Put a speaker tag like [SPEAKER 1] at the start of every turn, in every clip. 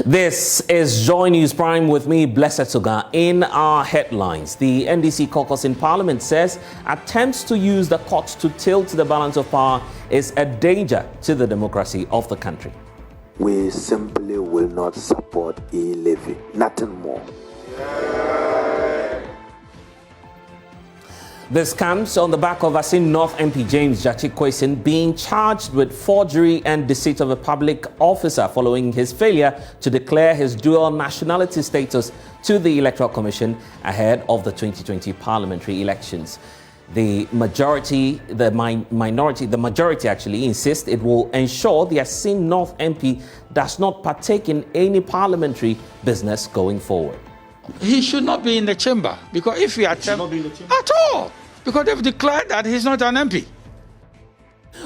[SPEAKER 1] This is Joy News Prime with me, Blessed Suga. In our headlines, the NDC caucus in Parliament says attempts to use the courts to tilt the balance of power is a danger to the democracy of the country.
[SPEAKER 2] We simply will not support E-levy, nothing more.
[SPEAKER 1] This comes on the back of Assin North MP James Jachikwesin being charged with forgery and deceit of a public officer following his failure to declare his dual nationality status to the Electoral Commission ahead of the 2020 parliamentary elections. The majority actually insists it will ensure the Assin North MP does not partake in any parliamentary business going forward.
[SPEAKER 3] He should not be in the chamber, because if he attempt at all, because they've declared that he's not an MP.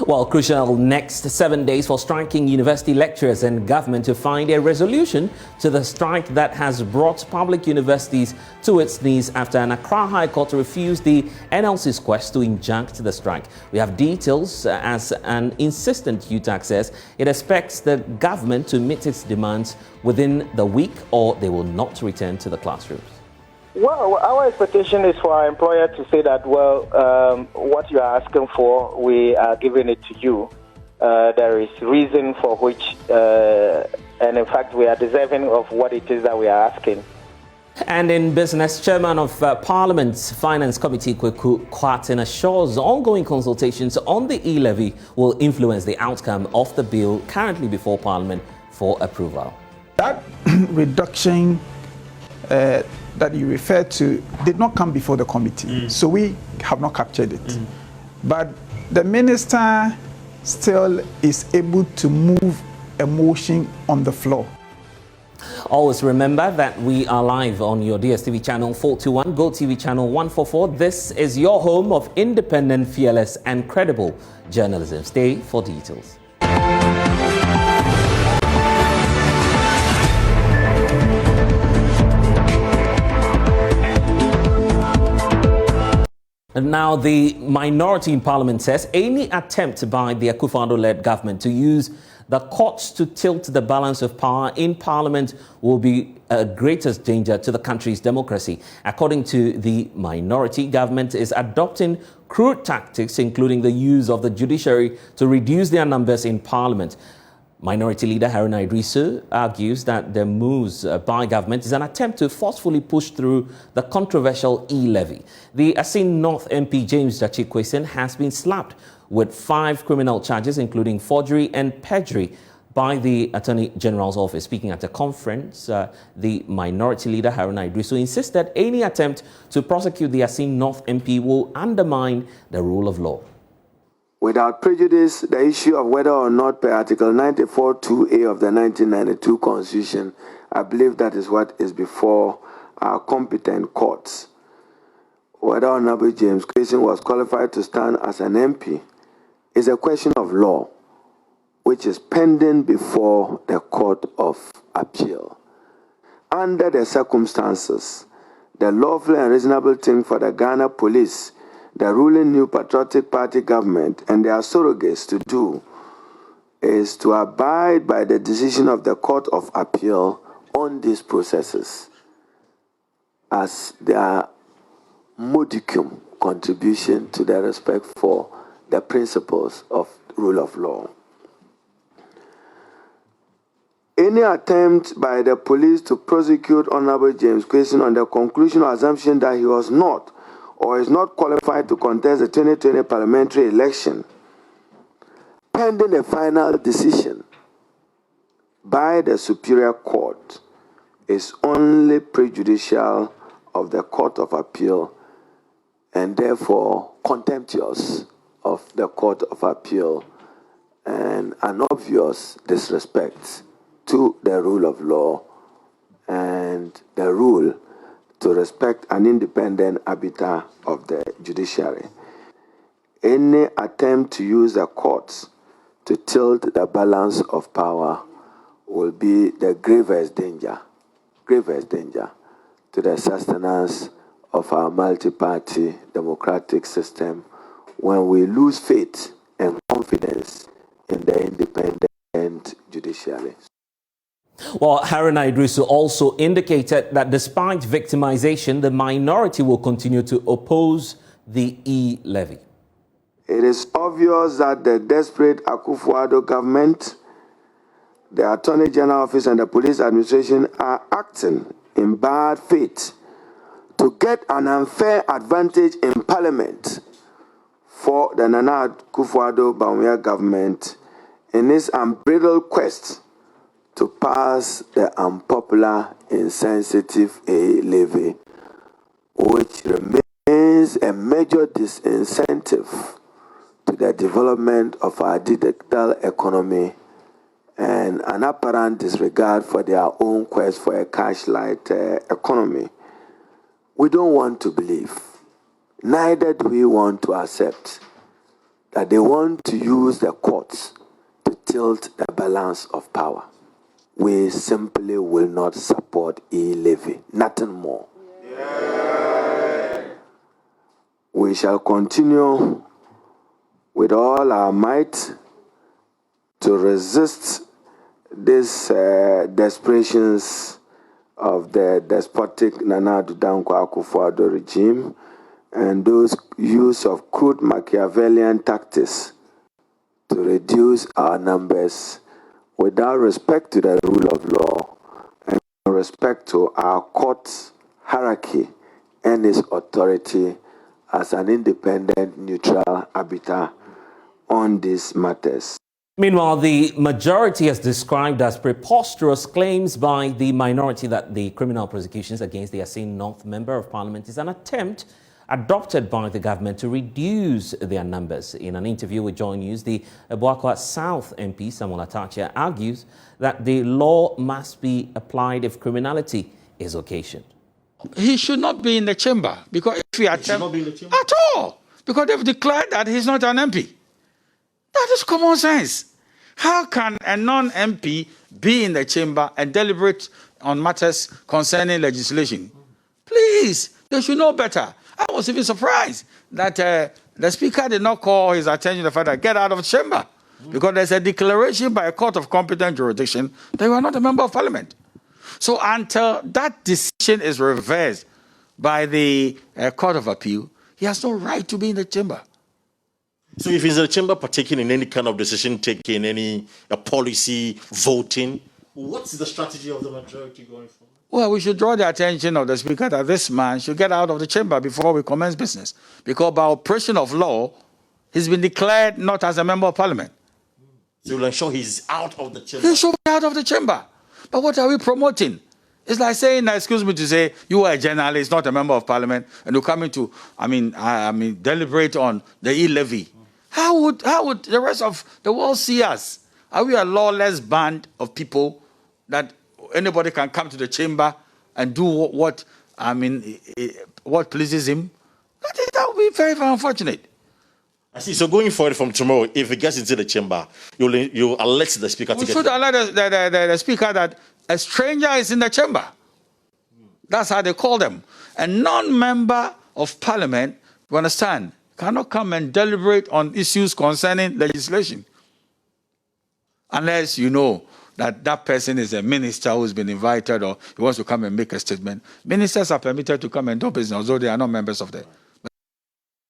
[SPEAKER 1] Well, crucial next 7 days for striking university lecturers and government to find a resolution to the strike that has brought public universities to its knees after an Accra High Court refused the NLC's quest to injunct the strike. We have details as an insistent UTAG says it expects the government to meet its demands within the week or they will not return to the classrooms.
[SPEAKER 4] Well, our expectation is for our employer to say that, what you are asking for, we are giving it to you. There is reason for which, and in fact, we are deserving of what it is that we are asking.
[SPEAKER 1] And in business, Chairman of Parliament's Finance Committee, Kweku Kwatin, assures ongoing consultations on the E-levy will influence the outcome of the bill currently before Parliament for approval.
[SPEAKER 5] That reduction that you referred to did not come before the committee, so we have not captured it. But the minister still is able to move a motion on the floor.
[SPEAKER 1] Always remember that we are live on your DSTV channel 421, GoTV channel 144. This is your home of independent, fearless and credible journalism. Stay for details. And now the minority in Parliament says any attempt by the Akufo-Addo-led government to use the courts to tilt the balance of power in Parliament will be a greatest danger to the country's democracy. According to the minority, government is adopting crude tactics, including the use of the judiciary to reduce their numbers in Parliament. Minority Leader Haruna Idrisu argues that the moves by government is an attempt to forcefully push through the controversial E-levy. The Assin North MP James Jachikwesin has been slapped with 5 criminal charges, including forgery and perjury, by the Attorney General's office. Speaking at a conference, the Minority Leader Haruna Idrisu insists that any attempt to prosecute the Assin North MP will undermine the rule of law.
[SPEAKER 2] Without prejudice, the issue of whether or not per Article 94(2)(a) of the 1992 Constitution, I believe that is what is before our competent courts. Whether Honorable James Jachikwesin was qualified to stand as an MP is a question of law, which is pending before the Court of Appeal. Under the circumstances, the lawful and reasonable thing for the Ghana Police, the ruling New Patriotic Party government and their surrogates to do is to abide by the decision of the Court of Appeal on these processes as their modicum contribution to the respect for the principles of rule of law. Any attempt by the police to prosecute Honorable James Jachikwesin on the conclusion or assumption that he was not or is not qualified to contest the 2020 parliamentary election, pending a final decision by the Superior Court, is only prejudicial of the Court of Appeal and therefore contemptuous of the Court of Appeal and an obvious disrespect to the rule of law and the rule to respect an independent arbiter of the judiciary. Any attempt to use the courts to tilt the balance of power will be the gravest danger to the sustenance of our multi-party democratic system when we lose faith and confidence in the independent judiciary.
[SPEAKER 1] Well, Haruna Idrisu also indicated that despite victimization, the minority will continue to oppose the E-levy.
[SPEAKER 2] It is obvious that the desperate Akufo-Addo government, the Attorney General Office and the police administration are acting in bad faith to get an unfair advantage in Parliament for the Nana Akufo-Addo Bawumia government in its unbridled quest to pass the unpopular, insensitive E-levy, which remains a major disincentive to the development of our digital economy and an apparent disregard for their own quest for a cash-light economy. We don't want to believe, neither do we want to accept, that they want to use the courts to tilt the balance of power. We simply will not support E-levy, nothing more. Yeah. We shall continue with all our might to resist these desperations of the despotic Nana Addo Dankwa Akufo-Addo regime and those use of crude Machiavellian tactics to reduce our numbers without respect to the rule of law and respect to our court hierarchy and its authority as an independent, neutral arbiter on these matters.
[SPEAKER 1] Meanwhile, the majority has described as preposterous claims by the minority that the criminal prosecutions against the Assin North Member of Parliament is an attempt adopted by the government to reduce their numbers. In an interview with Joy News, the Akwatia South MP, Samuel Atachia, argues that the law must be applied if criminality is occasioned.
[SPEAKER 3] He should not be in the chamber because if he attempts at all, because they've declared that he's not an MP. That is common sense. How can a non-MP be in the chamber and deliberate on matters concerning legislation? Please, they should know better. I was even surprised that the Speaker did not call his attention to the fact that get out of the chamber because there's a declaration by a court of competent jurisdiction that you are not a member of Parliament. So until that decision is reversed by the Court of Appeal, he has no right to be in the chamber.
[SPEAKER 6] So if he's in the chamber partaking in any kind of decision taking, any policy voting, what's the strategy of the majority going forward?
[SPEAKER 3] Well, we should draw the attention of the Speaker that this man should get out of the chamber before we commence business. Because by operation of law, he's been declared not as a member of Parliament.
[SPEAKER 6] So you'll ensure he's out of the chamber?
[SPEAKER 3] He should be out of the chamber. But what are we promoting? It's like saying, excuse me to say, you are a journalist, not a member of Parliament, and you're coming to, deliberate on the E-levy. How would the rest of the world see us? Are we a lawless band of people that anybody can come to the chamber and do what pleases him? That would be very, very unfortunate.
[SPEAKER 6] I see. So going forward from tomorrow, if he gets into the chamber, you'll alert the Speaker to get...
[SPEAKER 3] We should alert the Speaker that a stranger is in the chamber. That's how they call them. A non-member of Parliament, you understand, cannot come and deliberate on issues concerning legislation. Unless you know that that person is a minister who's been invited or he wants to come and make a statement. Ministers are permitted to come and do business, although they are not members of the...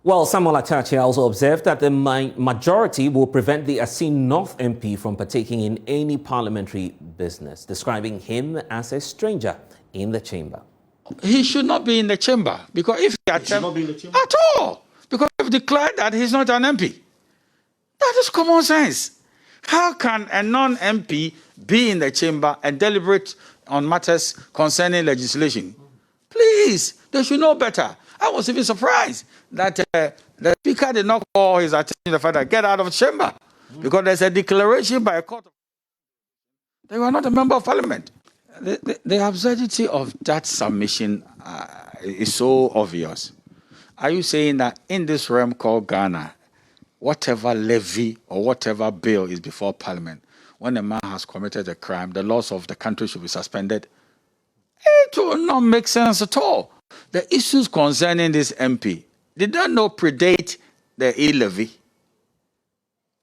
[SPEAKER 1] Well, Samuel Atachia also observed that the majority will prevent the Assin North MP from partaking in any parliamentary business, describing him as a stranger in the chamber.
[SPEAKER 3] He should not be in the chamber because if he attempts at all, because they've declared that he's not an MP. That is common sense. How can a non-MP be in the chamber and deliberate on matters concerning legislation? Please, they should know better. I was even surprised that the Speaker did not call his attention to the fact that get out of the chamber because there's a declaration by a court that you are not a member of Parliament. The absurdity of that submission is so obvious. Are you saying that in this realm called Ghana, whatever levy or whatever bill is before Parliament, when a man has committed a crime, the laws of the country should be suspended? It will not make sense at all. The issues concerning this MP, did that not predate the E-levy?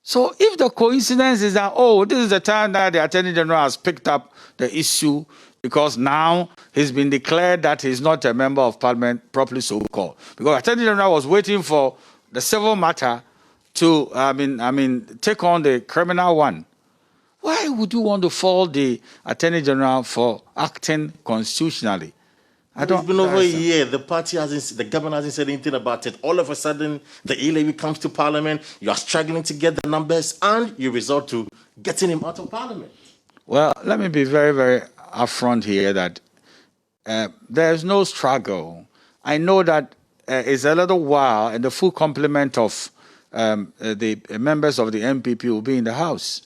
[SPEAKER 3] So if the coincidence is that, oh, this is the time that the Attorney General has picked up the issue because now he's been declared that he's not a member of Parliament, properly so called. Because Attorney General was waiting for the civil matter to, take on the criminal one. Why would you want to fault the Attorney General for acting constitutionally?
[SPEAKER 6] It's been over a year. The government hasn't said anything about it. All of a sudden, the E-levy comes to Parliament. You are struggling to get the numbers, and you resort to getting him out of Parliament.
[SPEAKER 3] Well, let me be very, very upfront here that there's no struggle. I know that it's a little while, and the full complement of the members of the MPP will be in the House.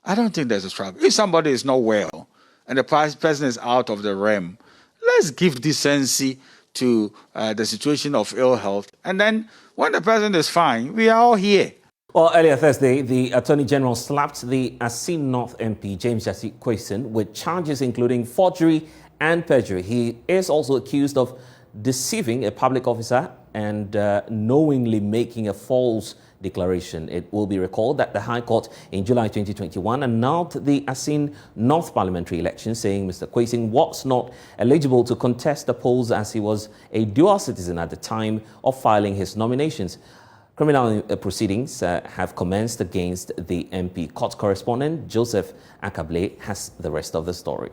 [SPEAKER 3] I don't think there's a struggle. If somebody is not well and the person is out of the realm, let's give decency to the situation of ill health. And then when the person is fine, we are all here.
[SPEAKER 1] Well, earlier Thursday, the Attorney General slapped the Assin North MP, James Akwatia-line, with charges including forgery and perjury. He is also accused of deceiving a public officer and knowingly making a false declaration. It will be recalled that the High Court in July 2021 annulled the Assin North parliamentary election, saying Mr. Akwatia-line was not eligible to contest the polls as he was a dual citizen at the time of filing his nominations. Criminal proceedings have commenced against the MP. Court correspondent Joseph Akable has the rest of the story.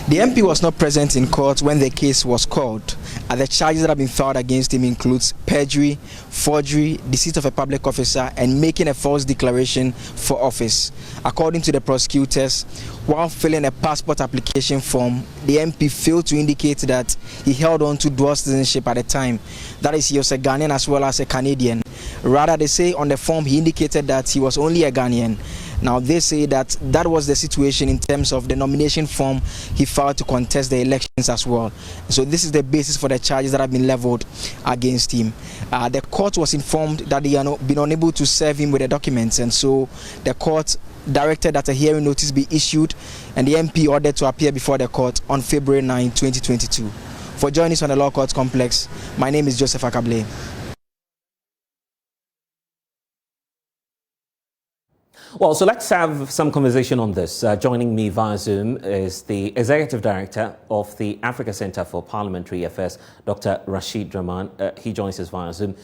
[SPEAKER 7] The MP was not present in court when the case was called. The charges that have been filed against him includes perjury, forgery, deceit of a public officer, and making a false declaration for office. According to the prosecutors, while filling a passport application form, the MP failed to indicate that he held on to dual citizenship at the time. That is, he was a Ghanaian as well as a Canadian. Rather, they say on the form he indicated that he was only a Ghanaian. Now, they say that that was the situation in terms of the nomination form he filed to contest the elections as well. So this is the basis for the charges that have been leveled against him. The court was informed that they have been unable to serve him with the documents, and so the court directed that a hearing notice be issued, and the MP ordered to appear before the court on February 9, 2022. For joining us on the Law Court Complex, my name is Joseph Akable.
[SPEAKER 1] Well, so let's have some conversation on this. Joining me via Zoom is the Executive Director of the Africa Center for Parliamentary Affairs, Dr. Rashid Rahman. He joins us via Zoom.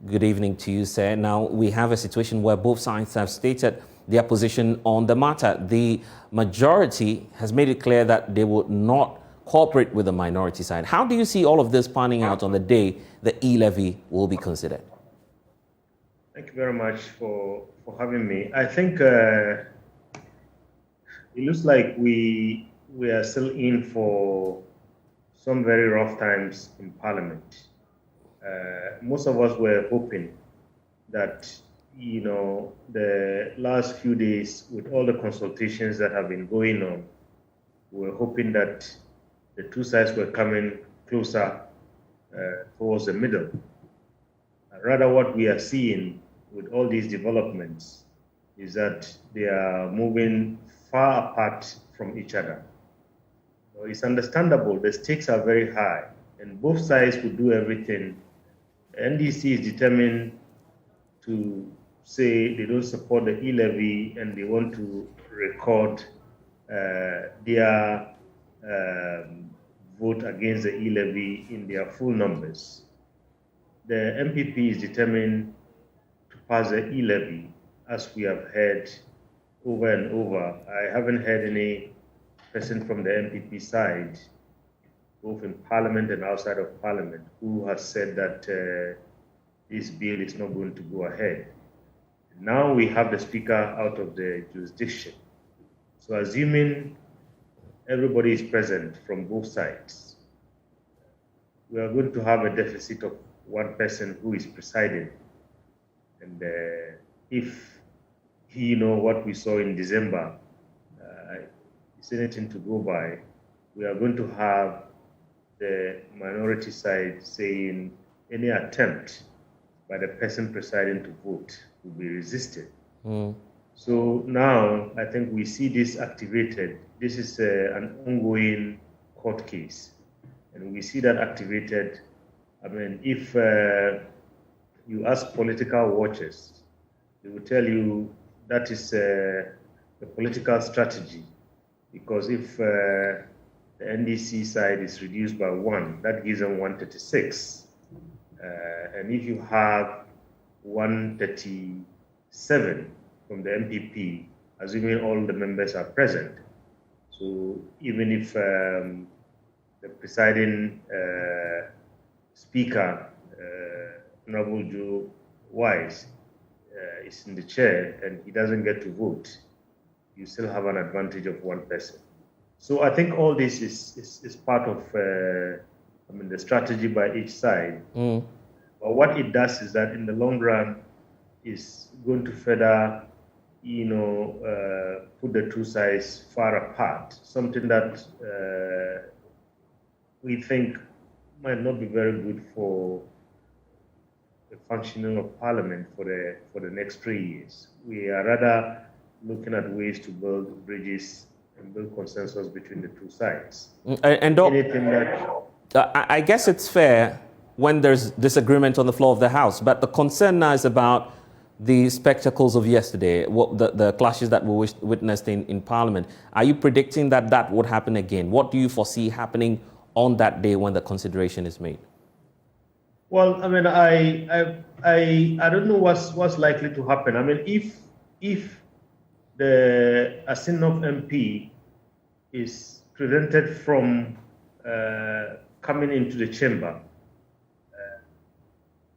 [SPEAKER 1] Good evening to you, sir. Now, we have a situation where both sides have stated their position on the matter. The majority has made it clear that they would not cooperate with the minority side. How do you see all of this panning out on the day the E-levy will be considered?
[SPEAKER 8] Thank you very much for having me. I think it looks like we are still in for some very rough times in Parliament. Most of us were hoping that, the last few days with all the consultations that have been going on, we were hoping that the two sides were coming closer towards the middle. Rather, what we are seeing with all these developments is that they are moving far apart from each other. So it's understandable, the stakes are very high, and both sides would do everything. The NDC is determined to say they don't support the E-levy and they want to record their vote against the E-levy in their full numbers. The MPP is determined to pass the E-levy, as we have heard over and over. I haven't heard any person from the MPP side, both in Parliament and outside of Parliament, who has said that this bill is not going to go ahead. Now we have the Speaker out of the jurisdiction. So assuming everybody is present from both sides, we are going to have a deficit of one person who is presiding. And if what we saw in December is anything to go by, we are going to have the minority side saying any attempt by the person presiding to vote will be resisted. So now I think we see this activated. This is an ongoing court case, and we see that activated. I mean, if you ask political watchers, they will tell you that is the political strategy, because if the NDC side is reduced by 1, that gives them 136. And if you have 137 from the MPP, assuming all the members are present, so even if the presiding speaker, Honorable Joe Wise, is in the chair and he doesn't get to vote, you still have an advantage of 1 person. So I think all this is part of the strategy by each side. But what it does is that in the long run is going to further, put the two sides far apart, something that we think might not be very good for the functioning of Parliament for the next 3 years. We are rather looking at ways to build bridges and build consensus between the two sides.
[SPEAKER 1] I guess it's fair when there's disagreement on the floor of the House, but the concern now is about the spectacles of yesterday, the clashes that were witnessed in Parliament. Are you predicting that would happen again? What do you foresee happening on that day when the consideration is made?
[SPEAKER 8] Well, I mean, I don't know what's likely to happen. I mean, if the Assin North MP is prevented from coming into the chamber,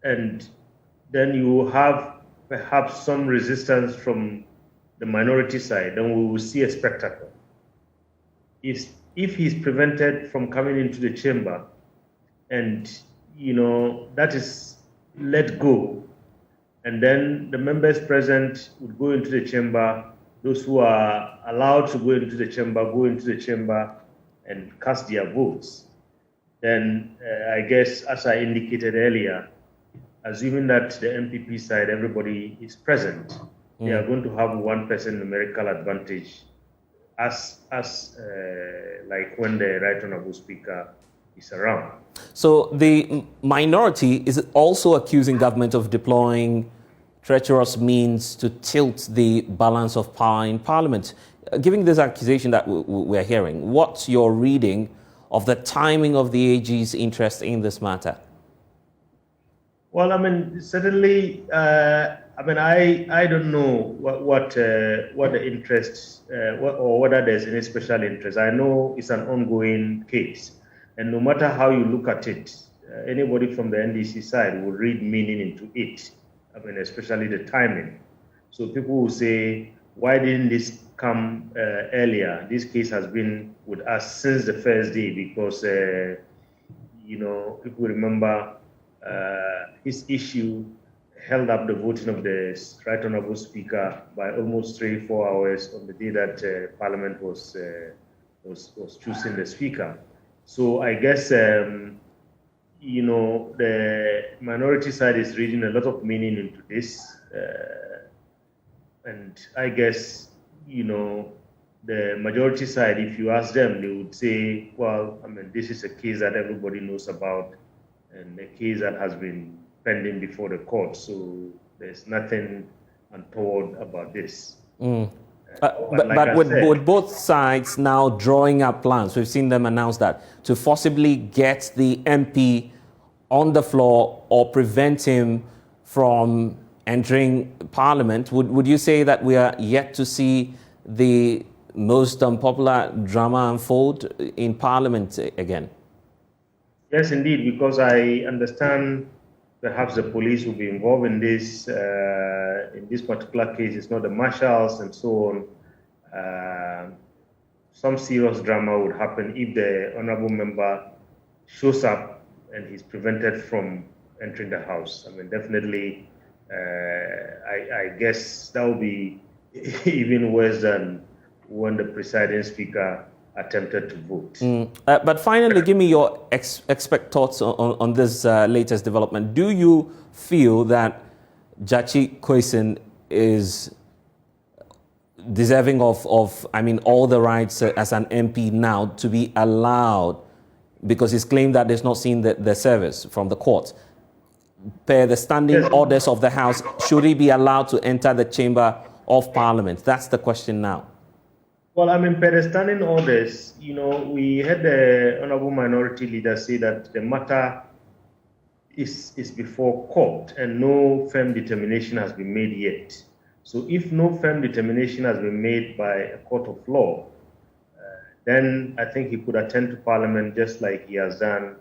[SPEAKER 8] and then you have perhaps some resistance from the minority side, then we will see a spectacle. If he's prevented from coming into the chamber and, that is let go, and then the members present would go into the chamber, those who are allowed to go into the chamber and cast their votes, then I guess, as I indicated earlier, assuming that the MPP side, everybody is present, they are going to have 1 person numerical advantage, as like when the Right Honourable Speaker is around.
[SPEAKER 1] So the minority is also accusing government of deploying treacherous means to tilt the balance of power in Parliament. Given this accusation that we're hearing, what's your reading of the timing of the AG's interest in this matter?
[SPEAKER 8] Well, I mean, certainly, I don't know what the interest, or whether there's any special interest. I know it's an ongoing case. And no matter how you look at it, anybody from the NDC side will read meaning into it. I mean, especially the timing. So people will say, why didn't this come earlier? This case has been with us since the first day because, people remember his issue held up the voting of the Right Honourable Speaker by almost 3-4 hours on the day that Parliament was choosing the Speaker. So I guess, the minority side is reading a lot of meaning into this. And I guess, the majority side, if you ask them, they would say, well, I mean, this is a case that everybody knows about and a case that has been pending before the court. So there's nothing untoward about this.
[SPEAKER 1] But with both sides now drawing up plans, we've seen them announce that, to forcibly get the MP on the floor or prevent him from entering Parliament, would you say that we are yet to see the most unpopular drama unfold in Parliament again?
[SPEAKER 8] Yes, indeed, because I understand perhaps the police will be involved in this particular case. It's not the marshals and so on. Some serious drama would happen if the honourable member shows up and he's prevented from entering the House. I mean, definitely, I guess that will be even worse than when the presiding speaker attempted to vote.
[SPEAKER 1] But finally, give me your expect thoughts on this latest development. Do you feel that Jachi Koisin is deserving of all the rights as an MP now to be allowed, because he's claimed that he's not seen the service from the court? Per the standing orders of the House, should he be allowed to enter the chamber of Parliament? That's the question now.
[SPEAKER 8] Well, I mean, understanding all this, you know, we had the Honorable Minority Leader say that the matter is before court and no firm determination has been made yet. So if no firm determination has been made by a court of law, then I think he could attend to Parliament just like he has done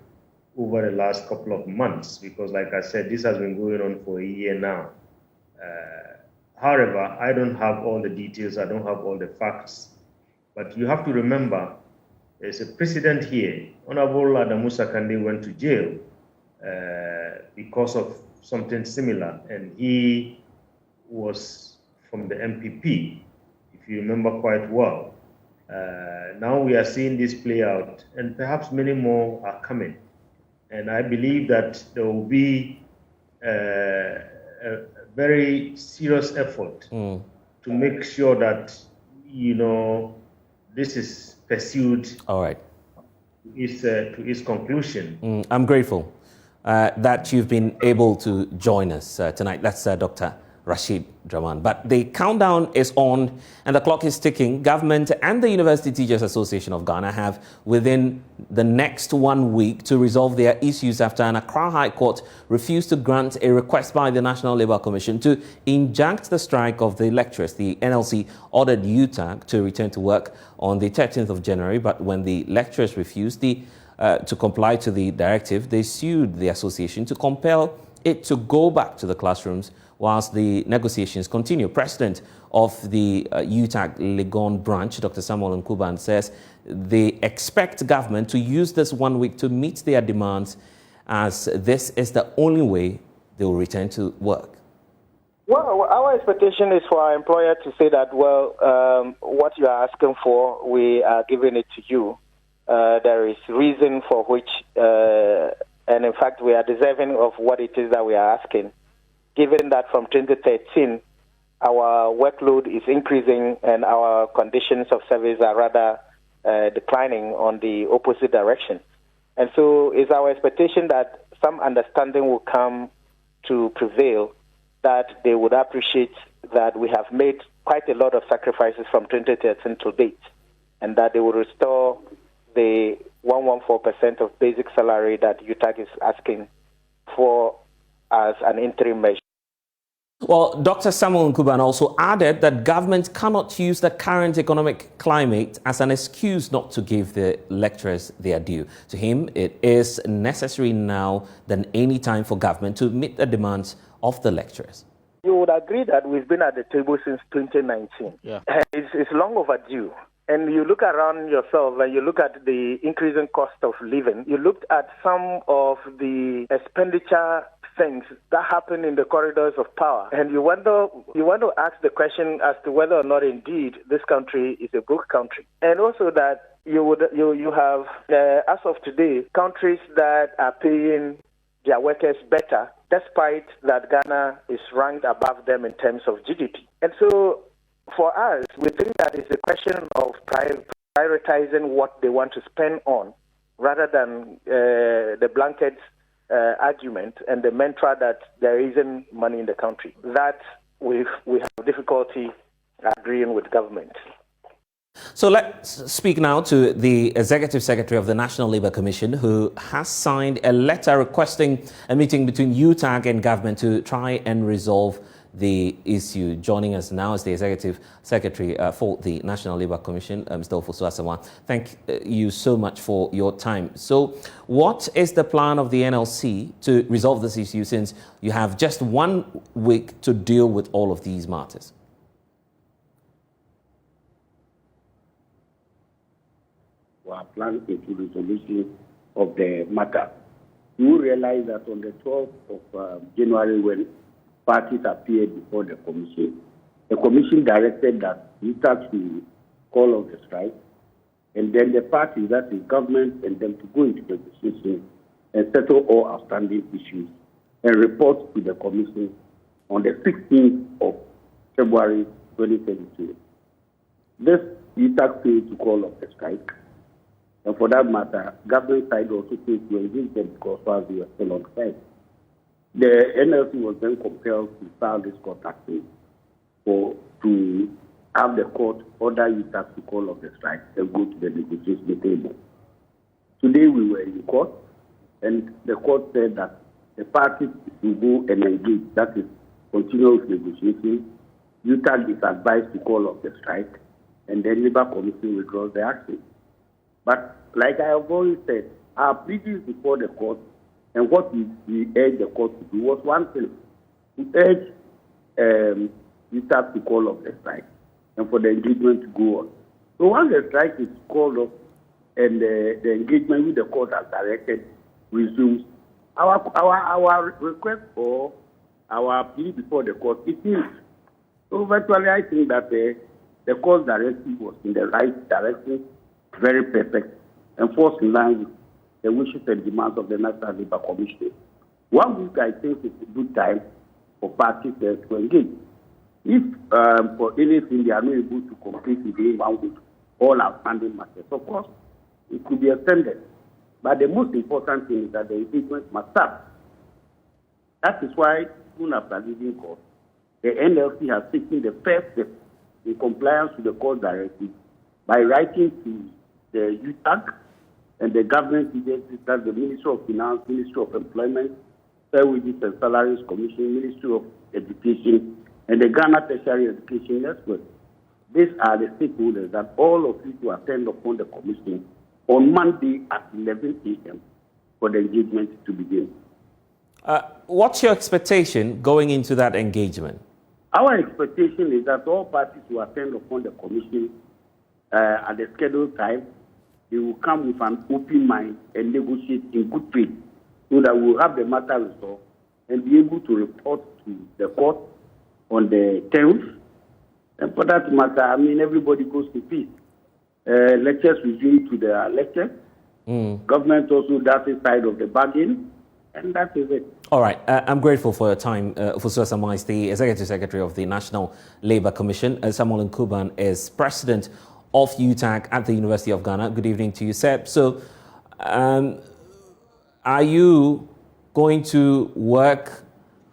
[SPEAKER 8] over the last couple of months, because like I said, this has been going on for a year now. However, I don't have all the details, I don't have all the facts, but you have to remember, there's a precedent here. Honorable Adamusa Kande went to jail because of something similar, and he was from the MPP, if you remember quite well. Now we are seeing this play out, and perhaps many more are coming. And I believe that there will be a very serious effort to make sure that, you know, this is pursued. All right. To its conclusion.
[SPEAKER 1] I'm grateful that you've been able to join us tonight. That's Dr. Rashid Draman. But the countdown is on and the clock is ticking. Government and the University Teachers Association of Ghana have within the next 1 week to resolve their issues after an Accra High Court refused to grant a request by the National Labour Commission to injunct the strike of the lecturers. The NLC ordered UTAG to return to work on the 13th of January, but when the lecturers refused to comply to the directive, they sued the association to compel it to go back to the classrooms whilst the negotiations continue. President of the UTAG Legon branch, Dr. Samuel Nkuban, says they expect government to use this 1 week to meet their demands, as this is the only way they will return to work.
[SPEAKER 4] Well, our expectation is for our employer to say that, well, what you are asking for, we are giving it to you. There is reason for which, and in fact, we are deserving of what it is that we are asking. Given that from 2013, our workload is increasing and our conditions of service are rather declining on the opposite direction. And so it's our expectation that some understanding will come to prevail, that they would appreciate that we have made quite a lot of sacrifices from 2013 to date, and that they will restore the 114% of basic salary that UTAG is asking for as an interim measure.
[SPEAKER 1] Well, Dr. Samuel Nkuban also added that government cannot use the current economic climate as an excuse not to give the lecturers their due. To him, it is necessary now than any time for government to meet the demands of the lecturers.
[SPEAKER 4] You would agree that we've been at the table since 2019. Yeah. It's long overdue. And you look around yourself and you look at the increasing cost of living. You looked at some of the expenditure things that happen in the corridors of power, and you want to ask the question as to whether or not indeed this country is a broke country, and also that you have as of today countries that are paying their workers better, despite that Ghana is ranked above them in terms of GDP. And so for us, we think that it's a question of prioritizing what they want to spend on, rather than the blanket argument and the mantra that there isn't money in the country. That we have difficulty agreeing with government.
[SPEAKER 1] So let's speak now to the Executive Secretary of the National Labour Commission, who has signed a letter requesting a meeting between UTAG and government to try and resolve the issue. Joining us now is the Executive Secretary for the National Labour Commission, Mr. Ofosu Asamoah. Thank you so much for your time. So what is the plan of the NLC to resolve this issue, since you have just 1 week to deal with all of these matters?
[SPEAKER 9] Our plan into resolution of the matter. You realize that on the 12th of January, when parties appeared before the commission directed that UTAG to call off the strike, and then the parties, that is government, and them to go into negotiation and settle all outstanding issues and report to the commission on the 16th of February 2022. This UTAG failed to call off the strike. And for that matter, government side also failed to engage them because while they were still on strike. The NLC was then compelled to file this court action. to have the court order UTAG to call off the strike and go to the negotiation table. Today we were in court, and the court said that the parties will go and engage, that is, continue with negotiations. UTAG is advised to call off the strike, and the Labour Commission withdraws the action. But like I have always said, our pleadings before the court and what we urged the court to do was one thing: to urge UTAG to call off the strike and for the engagement to go on. So once the strike is called off and the engagement with the court as directed resumes, our request for our plea before the court is finished. So virtually, I think that the court's directive was in the right direction, very perfect, and falls in line with the wishes and demands of the National Labour Commission. 1 week, I think, is a good time for parties to engage. If for anything they are not able to complete within 1 week all outstanding matters, of course, it could be extended. But the most important thing is that the engagement must start. That is why, soon after leaving court, the NLC has taken the first step in compliance with the court directive by writing to the UTAG and the government agencies, that's the Ministry of Finance, Ministry of Employment, Fair Wages and Salaries Commission, Ministry of Education, and the Ghana Tertiary Education Network. These are the stakeholders that all of you to attend upon the commission on Monday at 11 a.m. for the engagement to begin.
[SPEAKER 1] What's your expectation going into that engagement?
[SPEAKER 9] Our expectation is that all parties who attend upon the commission at the scheduled time, they will come with an open mind and negotiate in good faith so that we will have the matter resolved and be able to report to the court on the 10th. And for that matter, I mean, everybody goes to peace. Lectures resume to their lectures. Government also does its side of the bargain, and that is it. All right.
[SPEAKER 1] I'm grateful for your time. Fuso Samwise, the Executive Secretary of the National Labour Commission. Samuel Nkuban is President of UTAG at the University of Ghana. Good evening to you, sir. So, are you going to work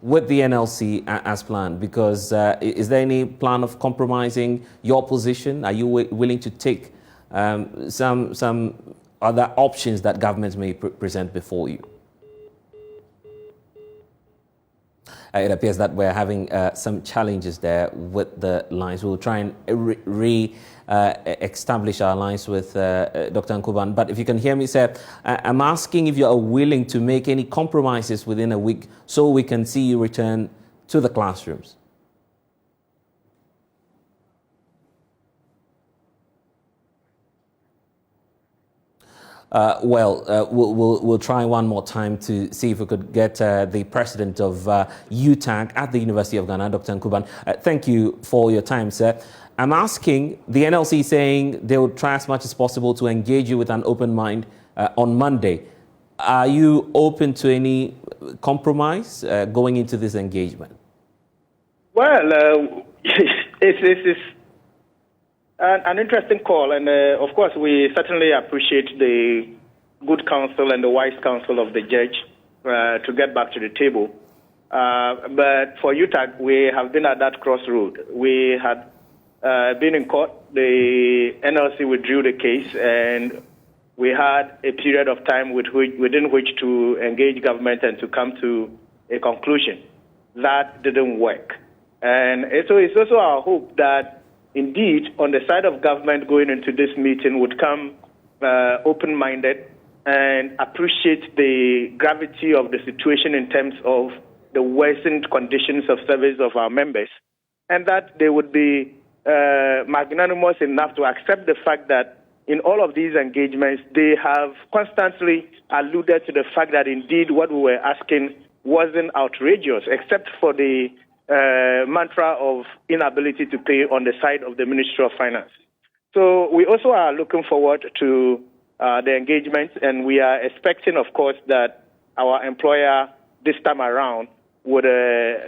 [SPEAKER 1] with the NLC as planned? Because is there any plan of compromising your position? Are you willing to take some other options that governments may present before you? It appears that we're having some challenges there with the lines. We'll try and establish our lines with Dr. Nkuban. But if you can hear me, sir, I'm asking if you are willing to make any compromises within a week so we can see you return to the classrooms. We'll try one more time to see if we could get the president of UTAG at the University of Ghana, Dr. Nkuban. Thank you for your time, sir. I'm asking, the NLC saying they will try as much as possible to engage you with an open mind on Monday. Are you open to any compromise going into this engagement?
[SPEAKER 4] Well, it's an interesting call, and of course we certainly appreciate the good counsel and the wise counsel of the judge to get back to the table. But for UTAG, we have been at that crossroad. We had been in court. The NLC withdrew the case, and we had a period of time within which to engage government and to come to a conclusion. That didn't work. And so it's also our hope that indeed, on the side of government going into this meeting would come open-minded and appreciate the gravity of the situation in terms of the worsened conditions of service of our members, and that they would be magnanimous enough to accept the fact that in all of these engagements, they have constantly alluded to the fact that indeed what we were asking wasn't outrageous, except for the mantra of inability to pay on the side of the Ministry of Finance. So we also are looking forward to the engagement, and we are expecting, of course, that our employer this time around would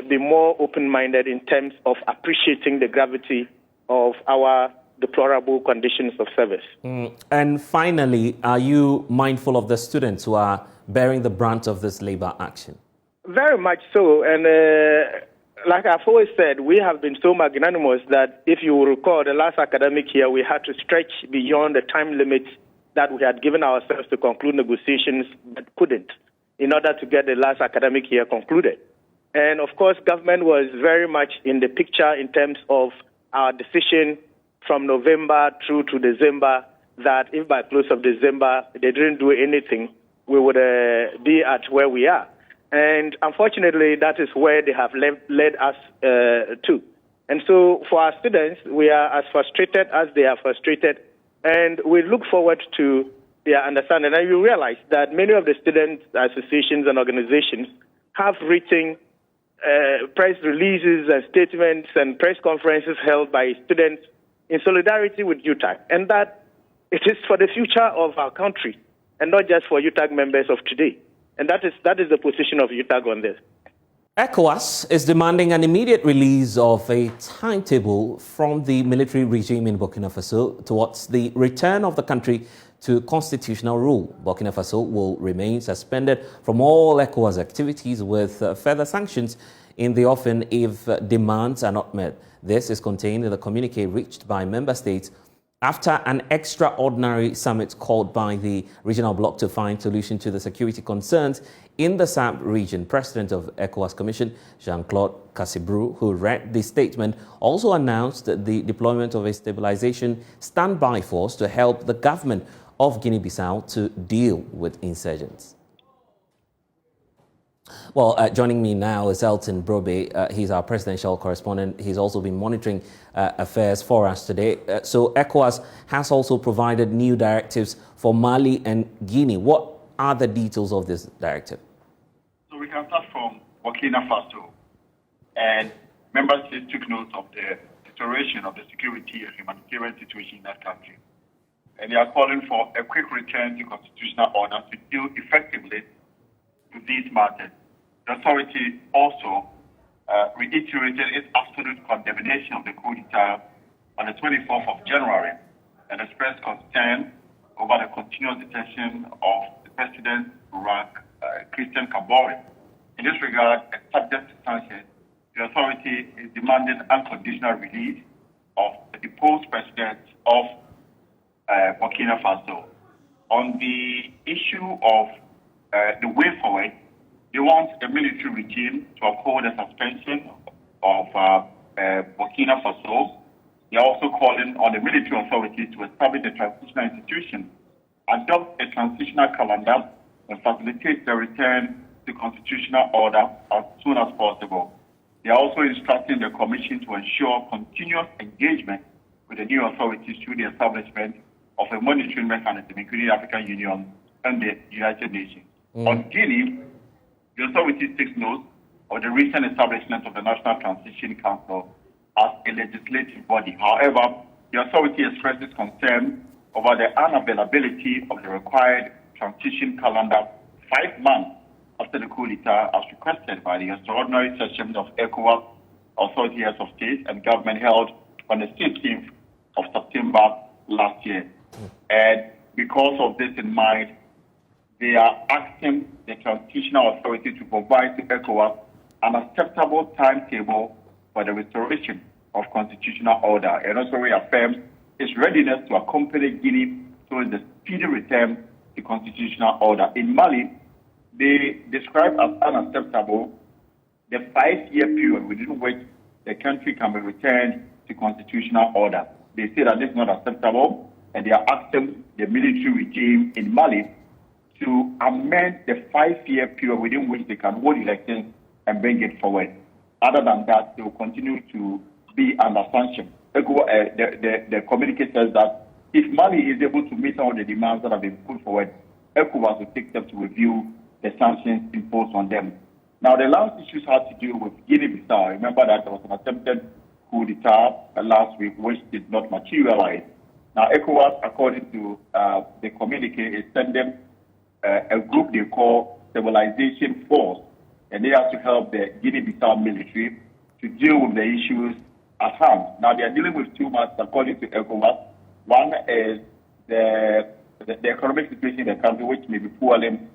[SPEAKER 4] be more open-minded in terms of appreciating the gravity of our deplorable conditions of service.
[SPEAKER 1] And finally, are you mindful of the students who are bearing the brunt of this labor action?
[SPEAKER 4] Very much so, and like I've always said, we have been so magnanimous that if you will recall, the last academic year, we had to stretch beyond the time limit that we had given ourselves to conclude negotiations, but couldn't, in order to get the last academic year concluded. And of course, government was very much in the picture in terms of our decision from November through to December, that if by close of December they didn't do anything, we would be at where we are. And unfortunately, that is where they have led us to. And so for our students, we are as frustrated as they are frustrated, and we look forward to their understanding. And you realize that many of the student associations and organizations have written press releases and statements and press conferences held by students in solidarity with UTAG, and that it is for the future of our country and not just for UTAG members of today. And that is the position of UTAG on this.
[SPEAKER 1] ECOWAS is demanding an immediate release of a timetable from the military regime in Burkina Faso towards the return of the country to constitutional rule. Burkina Faso will remain suspended from all ECOWAS activities with further sanctions in the offing if demands are not met. This is contained in the communique reached by member states after an extraordinary summit called by the regional bloc to find solution to the security concerns in the SAP region. President of ECOWAS Commission, Jean-Claude Cassibrou, who read the statement, also announced the deployment of a stabilization standby force to help the government of Guinea-Bissau to deal with insurgents. Well, joining me now is Elton Brobe. He's our presidential correspondent. He's also been monitoring affairs for us today. So ECOWAS has also provided new directives for Mali and Guinea. What are the details of this directive?
[SPEAKER 10] So we can start from Burkina Faso. And member states took note of the deterioration of the security and humanitarian situation in that country. And they are calling for a quick return to constitutional order to deal effectively with these matters. The authority also reiterated its absolute condemnation of the coup d'etat on the 24th of January and expressed concern over the continuous detention of the President Christian Kabore. In this regard, and subject to sanctions, the authority is demanding unconditional release of the deposed president of Burkina Faso. On the issue of the way forward, they want the military regime to uphold the suspension of Burkina Faso. They are also calling on the military authorities to establish a transitional institution, adopt a transitional calendar, and facilitate the return to constitutional order as soon as possible. They are also instructing the Commission to ensure continuous engagement with the new authorities through the establishment of a monitoring mechanism, including the African Union and the United Nations. On Guinea, the authorities take note of the recent establishment of the National Transition Council as a legislative body. However, the authority expresses concern over the unavailability of the required transition calendar 5 months after the coup d'etat, as requested by the extraordinary session of ECOWAS Authority Heads of State and Government held on the 16th of September last year. And because of this in mind, they are asking the transitional authority to provide to ECOWAS an acceptable timetable for the restoration of constitutional order, and also reaffirms its readiness to accompany Guinea towards the speedy return to constitutional order. In Mali, they describe as unacceptable the 5-year period within which the country can be returned to constitutional order. They say that this is not acceptable, and they are asking the military regime in Mali to amend the 5-year period within which they can hold elections and bring it forward. Other than that, they will continue to be under sanction. The communique says that if Mali is able to meet all the demands that have been put forward, ECOWAS will take steps to review the sanctions imposed on them. Now, the last issues had to do with Guinea-Bissau. Remember that there was an attempted coup d'etat last week, which did not materialize. Now, ECOWAS, according to the communique, is sending a group they call Stabilization Force, and they have to help the Guinea-Bissau military to deal with the issues at hand. Now, they are dealing with 2 matters, according to ECOWAS. One is the economic situation in the country, which may be fueling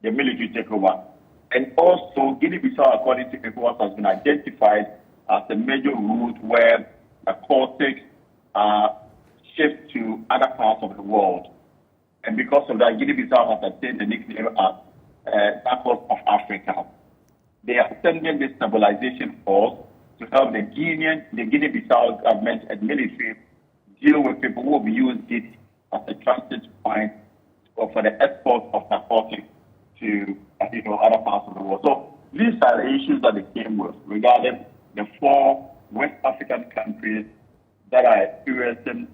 [SPEAKER 10] the military takeover. And also, Guinea-Bissau, according to ECOWAS, has been identified as a major route where narcotics are shipped to other parts of the world. And because of that, Guinea-Bissau has attained the nickname as Narcos of Africa. They are sending this stabilization force to help the Guinea-Bissau government and military deal with people who will be using it as a transit point for the export of narcotics to other parts of the world. So these are the issues that they came with regarding the 4 West African countries that are experiencing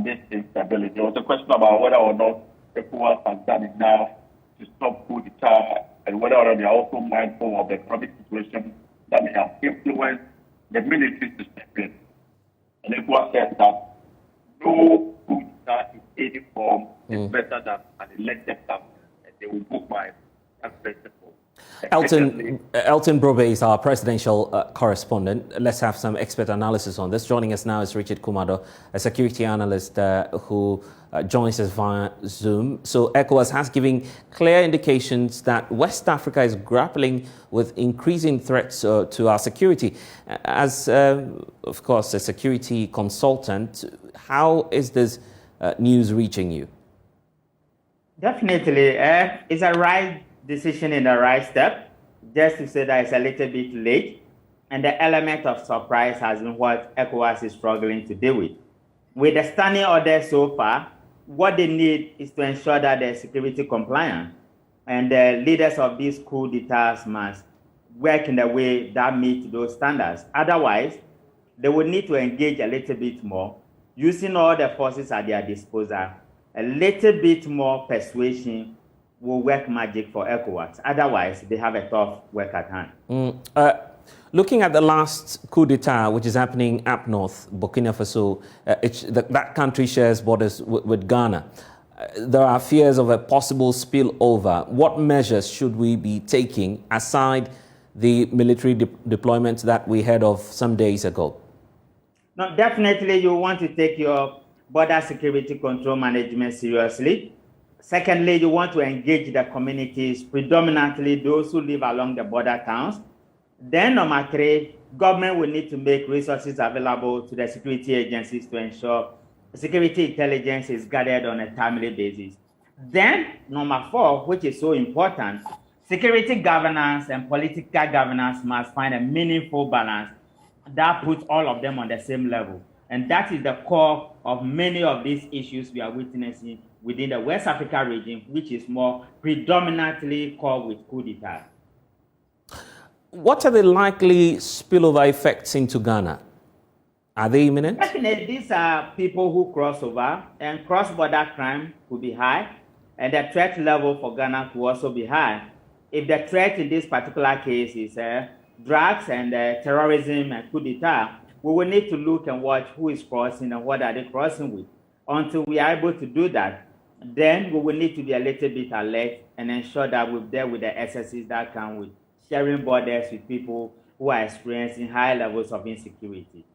[SPEAKER 10] this instability. There was a question about whether or not ECOWAS has done enough to stop coup d'etat and whether or not they are also mindful of the economic situation that may have influenced the military to step in. And ECOWAS says that no coup d'etat in any form is better than an elected government, and they will book by that principle.
[SPEAKER 1] Elton Brobe is our presidential correspondent. Let's have some expert analysis on this. Joining us now is Richard Kumado, a security analyst who joins us via Zoom. So ECOWAS has given clear indications that West Africa is grappling with increasing threats to our security. As, of course, a security consultant, how is this news reaching you?
[SPEAKER 11] Definitely. It's a right decision in the right step. Just to say that it's a little bit late, and the element of surprise has been what ECOWAS is struggling to deal with. With the standing order so far, what they need is to ensure that they're security compliant, and the leaders of these coup d'etats must work in a way that meets those standards. Otherwise, they will need to engage a little bit more, using all the forces at their disposal. A little bit more persuasion will work magic for ECOWAS. Otherwise, they have a tough work at hand.
[SPEAKER 1] Looking at the last coup d'etat, which is happening up north, Burkina Faso, that country shares borders with Ghana. There are fears of a possible spillover. What measures should we be taking aside the military deployments that we heard of some days ago?
[SPEAKER 11] No, definitely you want to take your border security control management seriously. Secondly, you want to engage the communities, predominantly those who live along the border towns. Then number 3, government will need to make resources available to the security agencies to ensure security intelligence is gathered on a timely basis. Then number 4, which is so important, security governance and political governance must find a meaningful balance that puts all of them on the same level. And that is the core of many of these issues we are witnessing within the West Africa region, which is more predominantly called with coup d'etat.
[SPEAKER 1] What are the likely spillover effects into Ghana? Are they imminent?
[SPEAKER 11] Definitely, these are people who cross over, and cross-border crime could be high, and the threat level for Ghana could also be high. If the threat in this particular case is drugs and terrorism and coup d'etat, we will need to look and watch who is crossing and what are they crossing with. Until we are able to do that, then we will need to be a little bit alert and ensure that we're there with the excesses that come with sharing borders with people who are experiencing high levels of insecurity.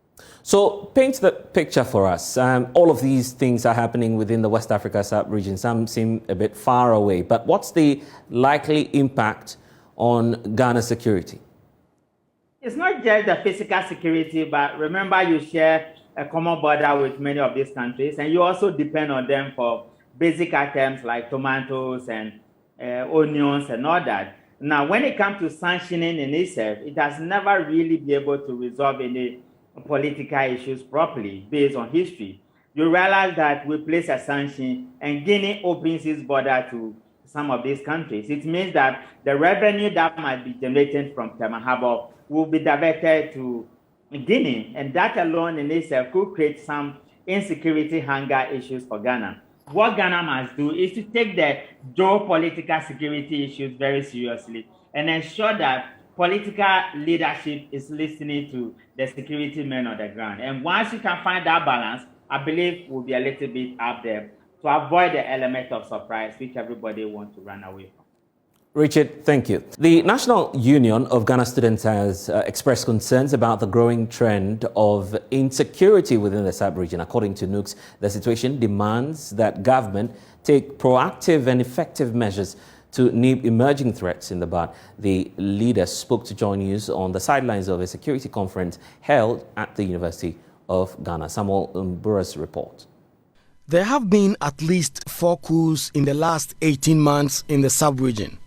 [SPEAKER 1] So paint the picture for us. All of these things are happening within the West Africa sub-region. Some seem a bit far away, but what's the likely impact on Ghana's security?
[SPEAKER 11] It's not just the physical security, but remember you share a common border with many of these countries, and you also depend on them for basic items like tomatoes and onions and all that. Now, when it comes to sanctioning in itself, it has never really been able to resolve any political issues properly based on history. You realize that we place a sanction and Guinea opens its border to some of these countries. It means that the revenue that might be generated from Tema Harbor will be diverted to Guinea, and that alone in itself could create some insecurity hunger issues for Ghana. What Ghana must do is to take the geopolitical security issues very seriously and ensure that political leadership is listening to the security men on the ground. And once you can find that balance, I believe we'll be a little bit up there to avoid the element of surprise, which everybody wants to run away from.
[SPEAKER 1] Richard, thank you. The National Union of Ghana Students has expressed concerns about the growing trend of insecurity within the sub-region. According to NUCS, the situation demands that government take proactive and effective measures to nip emerging threats in the bud. The leader spoke to Joy News on the sidelines of a security conference held at the University of Ghana. Samuel Mbura's report.
[SPEAKER 12] There have been at least 4 coups in the last 18 months in the sub-region.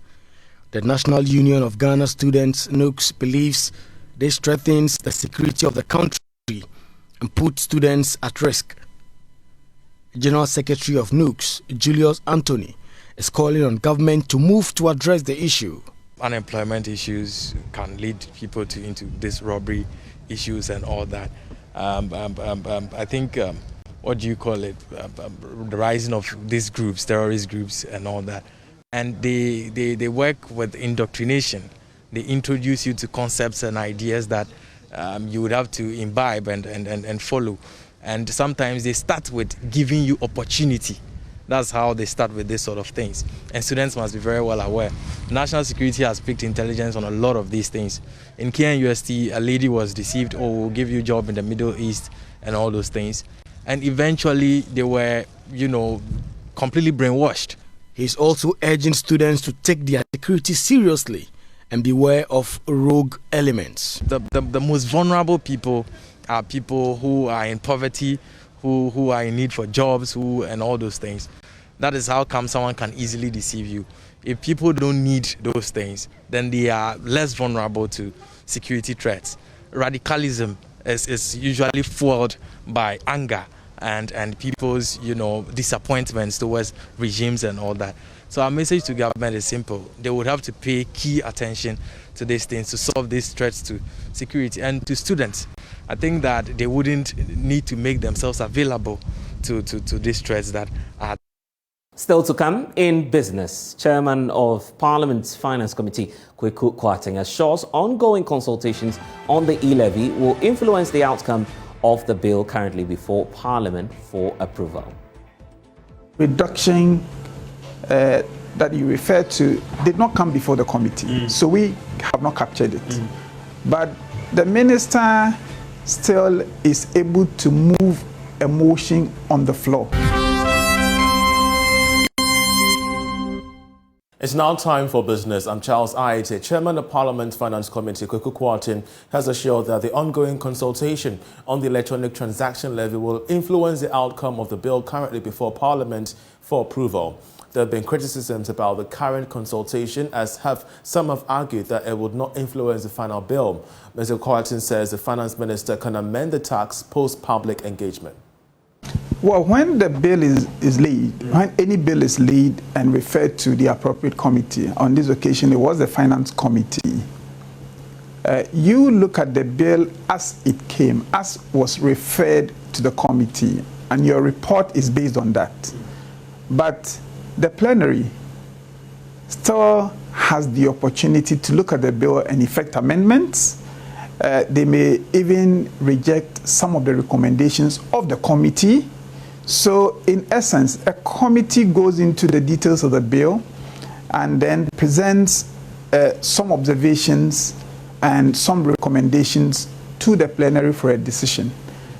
[SPEAKER 12] The National Union of Ghana Students, NUCS, believes this strengthens the security of the country and puts students at risk. General Secretary of NUCS, Julius Anthony, is calling on government to move to address the issue.
[SPEAKER 13] Unemployment issues can lead people into this robbery issues and all that. I think, what do you call it, the rising of these groups, terrorist groups and all that. And they work with indoctrination. They introduce you to concepts and ideas that you would have to imbibe and follow. And sometimes they start with giving you opportunity. That's how they start with this sort of things. And students must be very well aware. National security has picked intelligence on a lot of these things. In KNUST, a lady was deceived, oh, we'll give you a job in the Middle East and all those things. And eventually they were, completely brainwashed.
[SPEAKER 12] He's also urging students to take their security seriously and beware of rogue elements.
[SPEAKER 13] The most vulnerable people are people who are in poverty, who are in need for jobs, and all those things. That is how come someone can easily deceive you. If people don't need those things, then they are less vulnerable to security threats. Radicalism is usually fueled by anger and people's disappointments towards regimes and all that. So our message to government is simple. They would have to pay key attention to these things to solve these threats to security. And to students, I think that they wouldn't need to make themselves available to these threats that are.
[SPEAKER 1] Still to come in business, Chairman of Parliament's Finance Committee, Kweku Kwarteng, assures ongoing consultations on the E-levy will influence the outcome of the bill currently before Parliament for approval.
[SPEAKER 5] Reduction that you refer to did not come before the committee, so we have not captured it. But the minister still is able to move a motion on the floor.
[SPEAKER 14] It's now time for business. I'm Charles Apeatse. Chairman of Parliament's Finance Committee, Kweku Kwarteng, has assured that the ongoing consultation on the electronic transaction levy will influence the outcome of the bill currently before Parliament for approval. There have been criticisms about the current consultation, as some have argued that it would not influence the final bill. Mr. Kwarteng says the Finance Minister can amend the tax post-public engagement.
[SPEAKER 5] Well, when the bill is laid, when any bill is laid and referred to the appropriate committee, on this occasion it was the Finance Committee, you look at the bill as it came, as was referred to the committee, and your report is based on that. But the plenary still has the opportunity to look at the bill and effect amendments. They may even reject some of the recommendations of the committee. So, in essence, a committee goes into the details of the bill and then presents some observations and some recommendations to the plenary for a decision.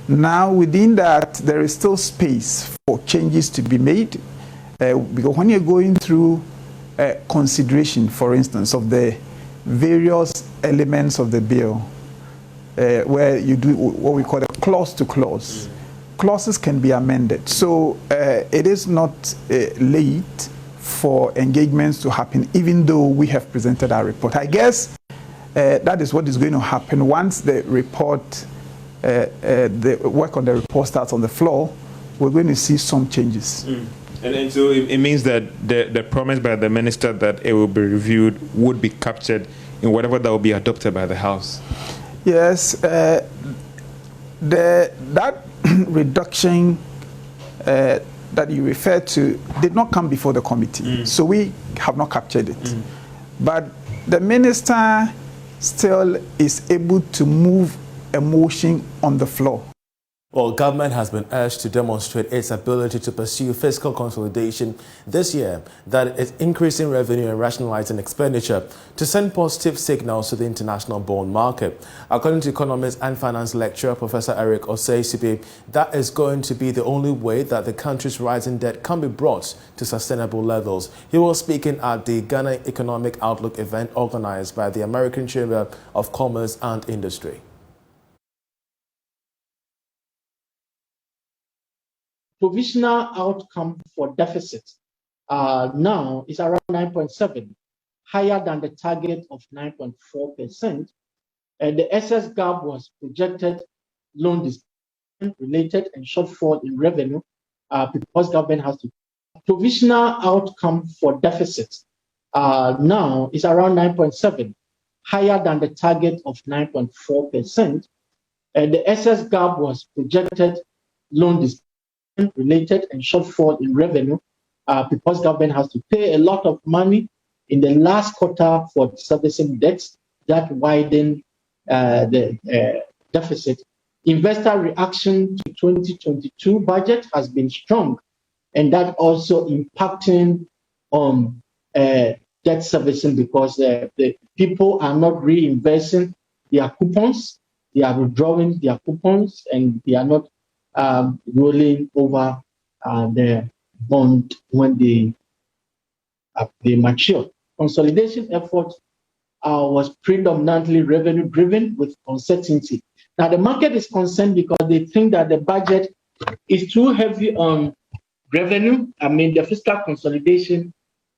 [SPEAKER 5] Now, within that, there is still space for changes to be made, because when you're going through consideration, for instance, of the various elements of the bill, where you do what we call a clause to clause. Clauses can be amended. So it is not late for engagements to happen, even though we have presented our report. I guess that is what is going to happen once the report, the work on the report starts on the floor. We're going to see some changes.
[SPEAKER 15] And so it means that the promise by the minister that it will be reviewed would be captured in whatever that will be adopted by the House.
[SPEAKER 5] Yes, that reduction that you refer to did not come before the committee, so we have not captured it. But the minister still is able to move a motion on the floor.
[SPEAKER 14] Well, government has been urged to demonstrate its ability to pursue fiscal consolidation this year, that it's increasing revenue and rationalizing expenditure to send positive signals to the international bond market. According to economist and finance lecturer Professor Eric Osei-Sibe, that is going to be the only way that the country's rising debt can be brought to sustainable levels. He was speaking at the Ghana Economic Outlook event organized by the American Chamber of Commerce and Industry.
[SPEAKER 16] Provisional outcome for deficit now is around 9.7, higher than the target of 9.4%. And the excess gap was projected loan disbursement related and shortfall in revenue because government has to. Provisional outcome for deficit now is around 9.7, higher than the target of 9.4%. And the excess gap was projected loan disbursement related and shortfall in revenue because government has to pay a lot of money in the last quarter for servicing debts that widen the deficit. Investor reaction to 2022 budget has been strong, and that also impacting on debt servicing because the people are not reinvesting their coupons, they are withdrawing their coupons, and they are not rolling over the bond when they mature. Consolidation effort was predominantly revenue driven with uncertainty. Now the market is concerned because they think that the budget is too heavy on revenue. I mean, the fiscal consolidation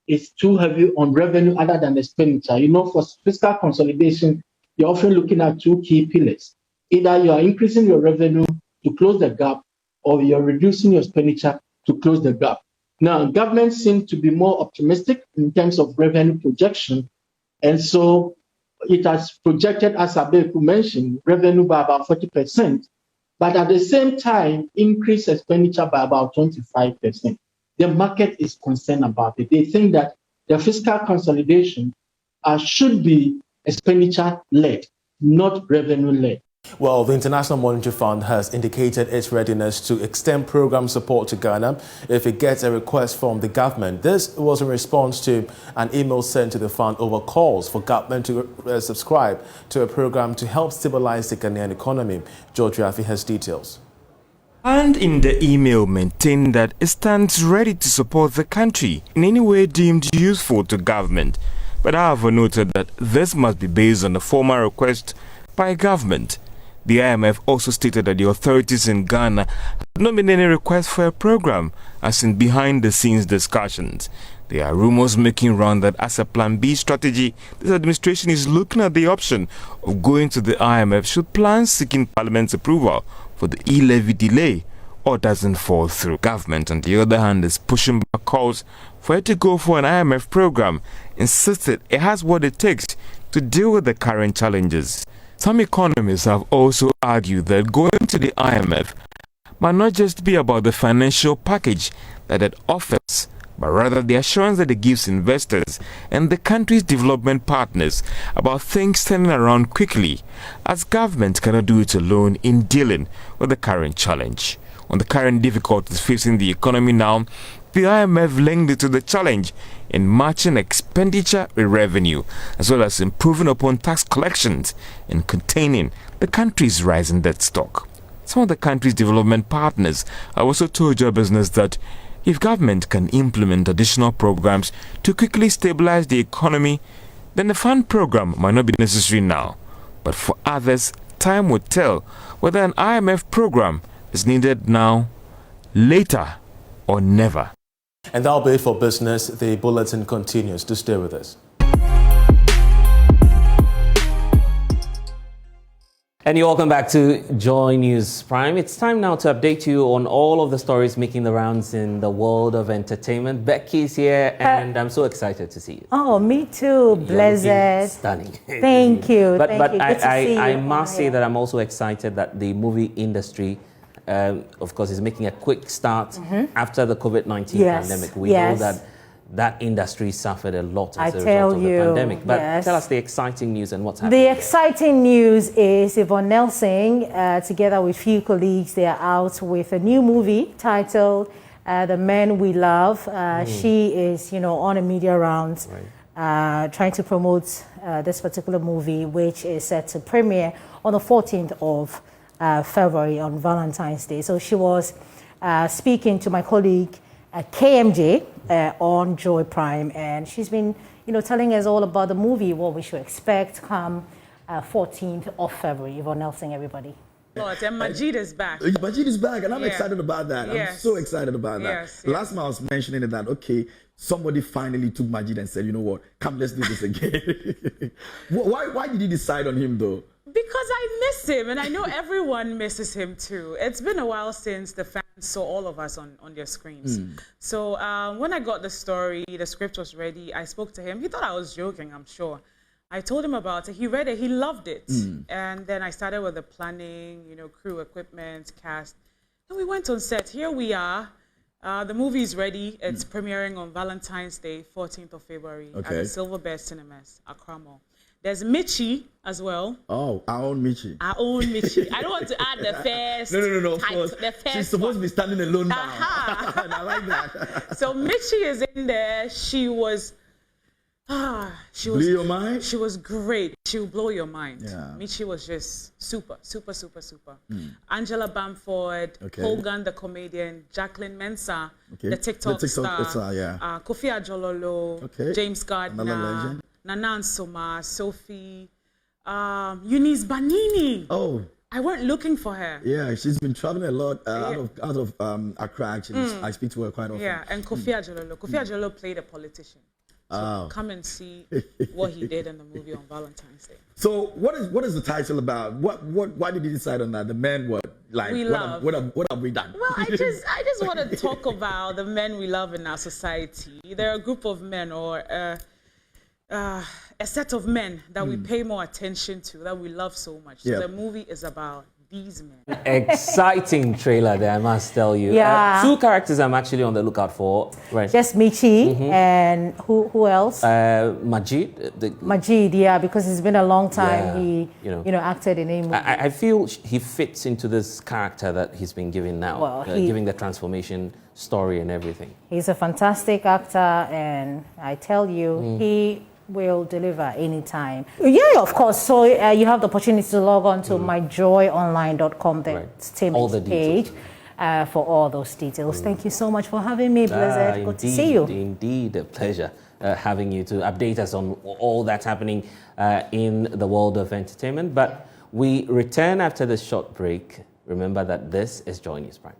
[SPEAKER 16] is too heavy on revenue other than expenditure. You know, for fiscal consolidation, you're often looking at two key pillars. Either you are increasing your revenue to close the gap, or you're reducing your expenditure to close the gap. Now, government seems to be more optimistic in terms of revenue projection, and so it has projected, as Abeku mentioned, revenue by about 40%, but at the same time, increase expenditure by about 25%. The market is concerned about it. They think that the fiscal consolidation should be expenditure-led, not revenue-led.
[SPEAKER 14] Well, the International Monetary Fund has indicated its readiness to extend program support to Ghana if it gets a request from the government. This was in response to an email sent to the fund over calls for government to subscribe to a program to help stabilize the Ghanaian economy. George Rafi has details.
[SPEAKER 17] And in the email maintained that it stands ready to support the country in any way deemed useful to government, but I have noted that this must be based on a formal request by government. The IMF also stated that the authorities in Ghana have not made any request for a program, as in behind-the-scenes discussions. There are rumors making round that as a Plan B strategy, this administration is looking at the option of going to the IMF should plans seeking Parliament's approval for the E-levy delay or doesn't fall through. Government, on the other hand, is pushing back calls for it to go for an IMF program, insisted it has what it takes to deal with the current challenges. Some economists have also argued that going to the IMF might not just be about the financial package that it offers, but rather the assurance that it gives investors and the country's development partners about things turning around quickly, as government cannot do it alone in dealing with the current challenge. On the current difficulties facing the economy now, the IMF linked it to the challenge in matching expenditure with revenue, as well as improving upon tax collections and containing the country's rising debt stock. Some of the country's development partners have also told your business that if government can implement additional programs to quickly stabilize the economy, then the fund program might not be necessary now. But for others, time will tell whether an IMF program is needed now, later, or never.
[SPEAKER 14] And that'll be it for business. The bulletin continues. To stay with us.
[SPEAKER 1] And you're welcome back to Joy News Prime. It's time now to update you on all of the stories making the rounds in the world of entertainment. Becky's here, and I'm so excited to see you.
[SPEAKER 18] Oh, me too. Blessed.
[SPEAKER 1] Stunning.
[SPEAKER 18] Thank you.
[SPEAKER 1] But
[SPEAKER 18] Thank you. Good to see
[SPEAKER 1] I
[SPEAKER 18] you.
[SPEAKER 1] must say that I'm also excited that the movie industry, of course, is making a quick start after the COVID-19 pandemic. We know that that industry suffered a lot as a result
[SPEAKER 18] tell
[SPEAKER 1] of the
[SPEAKER 18] you,
[SPEAKER 1] pandemic. But
[SPEAKER 18] yes.
[SPEAKER 1] tell us the exciting news and what's happening.
[SPEAKER 18] The exciting news is Yvonne Nelson, together with few colleagues, they are out with a new movie titled The Men We Love. She is, on a media round, trying to promote this particular movie, which is set to premiere on the 14th of February on Valentine's Day. So she was speaking to my colleague KMJ on Joy Prime, and she's been, telling us all about the movie, what we should expect come 14th of February. Yvonne Nelson, everybody.
[SPEAKER 19] Lord, and Majid is back.
[SPEAKER 20] Majid is back, and I'm
[SPEAKER 19] Yeah.
[SPEAKER 20] excited about that.
[SPEAKER 19] Yes.
[SPEAKER 20] I'm so excited about that.
[SPEAKER 19] Yes,
[SPEAKER 20] Last time I was mentioning that, okay, somebody finally took Majid and said, you know what, come, let's do this again. Why did you decide on him, though?
[SPEAKER 19] Because I miss him, and I know everyone misses him too. It's been a while since the fans saw all of us on their screens. So when I got the story, the script was ready, I spoke to him. He thought I was joking, I'm sure. I told him about it. He read it. He loved it. And then I started with the planning, crew, equipment, cast. And we went on set. Here we are. The movie is ready. It's premiering on Valentine's Day, 14th of February at the Silver Bear Cinemas, Accra Mall. There's Michi as well.
[SPEAKER 20] Oh, our own Michi.
[SPEAKER 19] Our own Michi. I don't want to add the first.
[SPEAKER 20] No, of course.
[SPEAKER 19] The first
[SPEAKER 20] She's supposed to be standing alone now.
[SPEAKER 19] And
[SPEAKER 20] I like that.
[SPEAKER 19] So Michi is in there. She was
[SPEAKER 20] Blew your mind?
[SPEAKER 19] She was great. She will blow your mind.
[SPEAKER 20] Yeah.
[SPEAKER 19] Michi was just super. Angela Bamford, Hogan the comedian, Jacqueline Mensah, the TikTok star, Kofi Ajololo, James Gardner, Nana Nsoma, Sophie, Eunice Banini.
[SPEAKER 20] Oh.
[SPEAKER 19] I went looking for her.
[SPEAKER 20] Yeah, she's been traveling a lot out of Accra, actually. I speak to her quite often.
[SPEAKER 19] Yeah, and Kofi Ajololo. Kofi Ajololo played a politician. So come and see what he did in the movie on Valentine's Day.
[SPEAKER 20] So what is the title about? Why did you decide on that? The men what have we done?
[SPEAKER 19] Well, I just want to talk about the men we love in our society. They're a group of men or a set of men that we pay more attention to, that we love so much. So the movie is about these men.
[SPEAKER 1] Exciting trailer there, I must tell you.
[SPEAKER 18] Yeah.
[SPEAKER 1] Two characters I'm actually on the lookout for. Right.
[SPEAKER 18] Just Michi and who else?
[SPEAKER 1] Majid.
[SPEAKER 18] Majid, yeah, because it's been a long time he acted in a movie.
[SPEAKER 1] I feel he fits into this character that he's been given now,
[SPEAKER 18] Well,
[SPEAKER 1] giving the transformation story and everything.
[SPEAKER 18] He's a fantastic actor, and I tell you, he will deliver anytime. Yeah, of course. So you have the opportunity to log on to myjoyonline.com, the Team's page, for all those details. Thank you so much for having me, Blizzard. Good to see you.
[SPEAKER 1] Indeed, a pleasure having you to update us on all that's happening in the world of entertainment. But we return after this short break. Remember that this is Joy News Prime.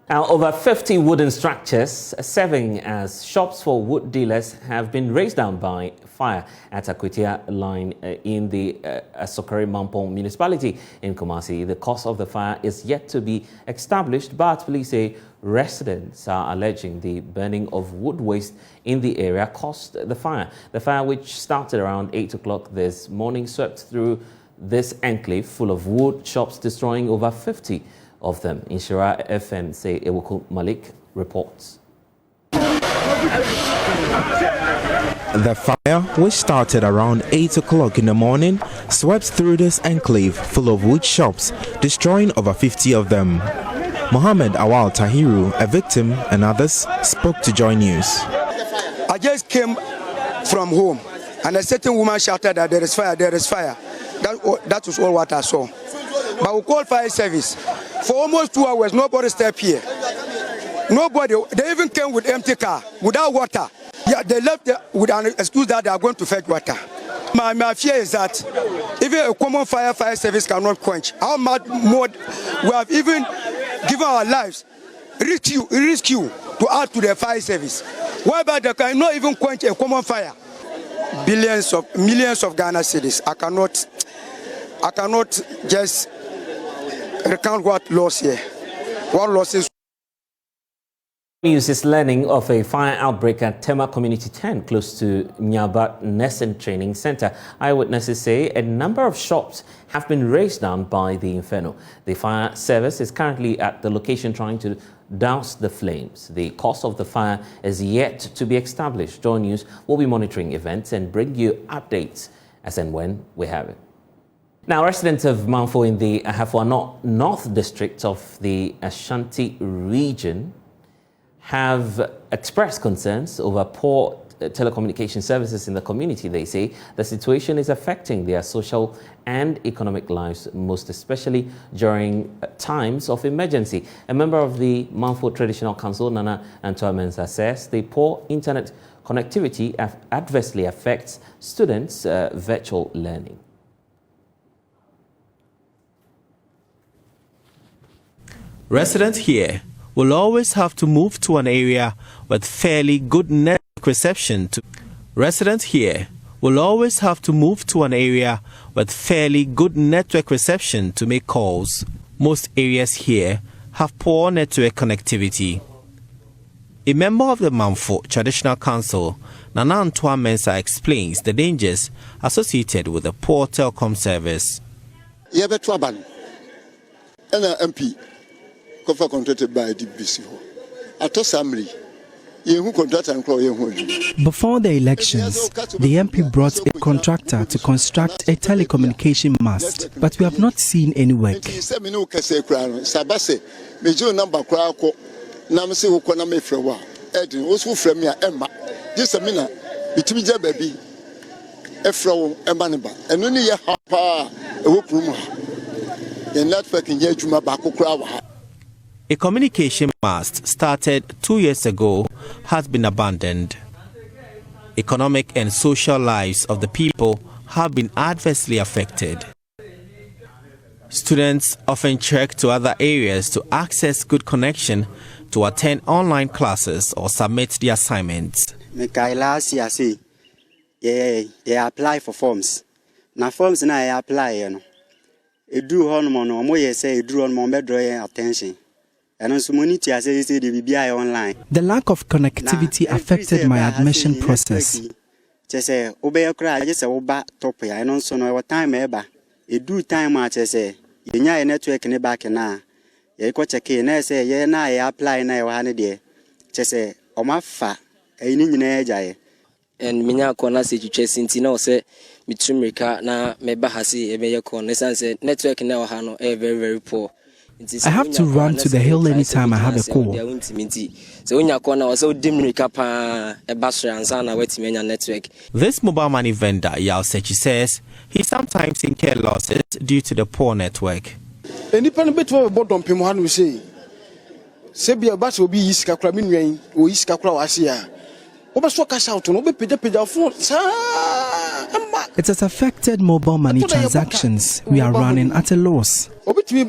[SPEAKER 1] Now, over 50 wooden structures serving as shops for wood dealers have been razed down by fire at Akwatia-line in the Asokore Manfo municipality in Kumasi. The cause of the fire is yet to be established, but police say residents are alleging the burning of wood waste in the area caused the fire. The fire, which started around 8 o'clock this morning, swept through this enclave full of wood shops, destroying over 50 of them. Inshira FM say Ewoku Malik reports.
[SPEAKER 21] The fire, which started around 8 o'clock in the morning, swept through this enclave full of wood shops, destroying over 50 of them. Mohammed Awal Tahiru, a victim, and others spoke to Joy News.
[SPEAKER 22] I just came from home, and a certain woman shouted that there is fire, there is fire. That was all what I saw. But we called fire service. For almost 2 hours, nobody stepped here. Nobody. They even came with empty car, without water. Yeah, they left with an excuse that they are going to fetch water. My fear is that even a common fire service cannot quench. How much more we have even given our lives, rescue to add to the fire service. Whereby they cannot even quench a common fire. Millions of Ghana cedis. I cannot just recount what loss here. What losses
[SPEAKER 1] News is learning of a fire outbreak at Tema Community 10 close to Nyabat Nursing Training Center. Eyewitnesses say a number of shops have been razed down by the inferno. The fire service is currently at the location trying to douse the flames. The cause of the fire is yet to be established. Joy News will be monitoring events and bring you updates as and when we have it. Now, residents of Manfo in the Ahafua North District of the Ashanti region have expressed concerns over poor telecommunication services in the community. They say the situation is affecting their social and economic lives, most especially during times of emergency. A member of the Manfo Traditional Council, Nana Antoa-Mensah, says the poor internet connectivity adversely affects students' virtual learning.
[SPEAKER 21] Residents here will always have to move to an area with fairly good network reception to make calls. Most areas here have poor network connectivity. A member of the Manfo Traditional Council, Nana Antoa-Mensah, explains the dangers associated with the poor telecom service.
[SPEAKER 2] MP contracted by DBC.
[SPEAKER 6] Before the elections, the MP brought a contractor to construct a telecommunication mast, but we have not seen any work.
[SPEAKER 21] A communication mast started 2 years ago has been abandoned. Economic and social lives of the people have been adversely affected. Students often trek to other areas to access good connection to attend online classes or submit their assignments.
[SPEAKER 23] They apply for forms. Now forms I apply, it drew on attention.
[SPEAKER 6] The lack of connectivity affected my admission process.
[SPEAKER 24] And minya kona se twetwe sinti na o se mitumrika na meba hase ebeye kona sense network na o ha no very poor.
[SPEAKER 6] I have to run to the hill anytime I have a call.
[SPEAKER 21] This mobile money vendor, Yao Sechi, says he sometimes incurs losses due to the poor network.
[SPEAKER 2] Independent bit of bottom Pimohan, we say. Sebia Bass will be Iskakra Minrain or Iskakra Asia.
[SPEAKER 6] It has affected mobile money transactions. We are running at a loss.
[SPEAKER 2] Baby,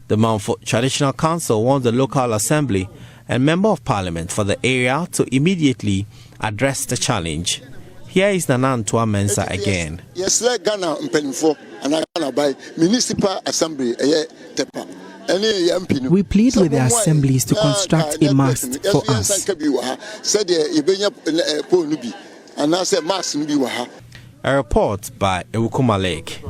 [SPEAKER 21] The Manfo Traditional Council wants the local assembly and member of parliament for the area to immediately address the challenge. Here is Nana Antoa-Mensah again.
[SPEAKER 2] Yes, Ghana Mpenfo and Ghana by Municipal Assembly.
[SPEAKER 6] We plead with the assemblies to construct a mast for us.
[SPEAKER 21] A report by Ewukuma Lake.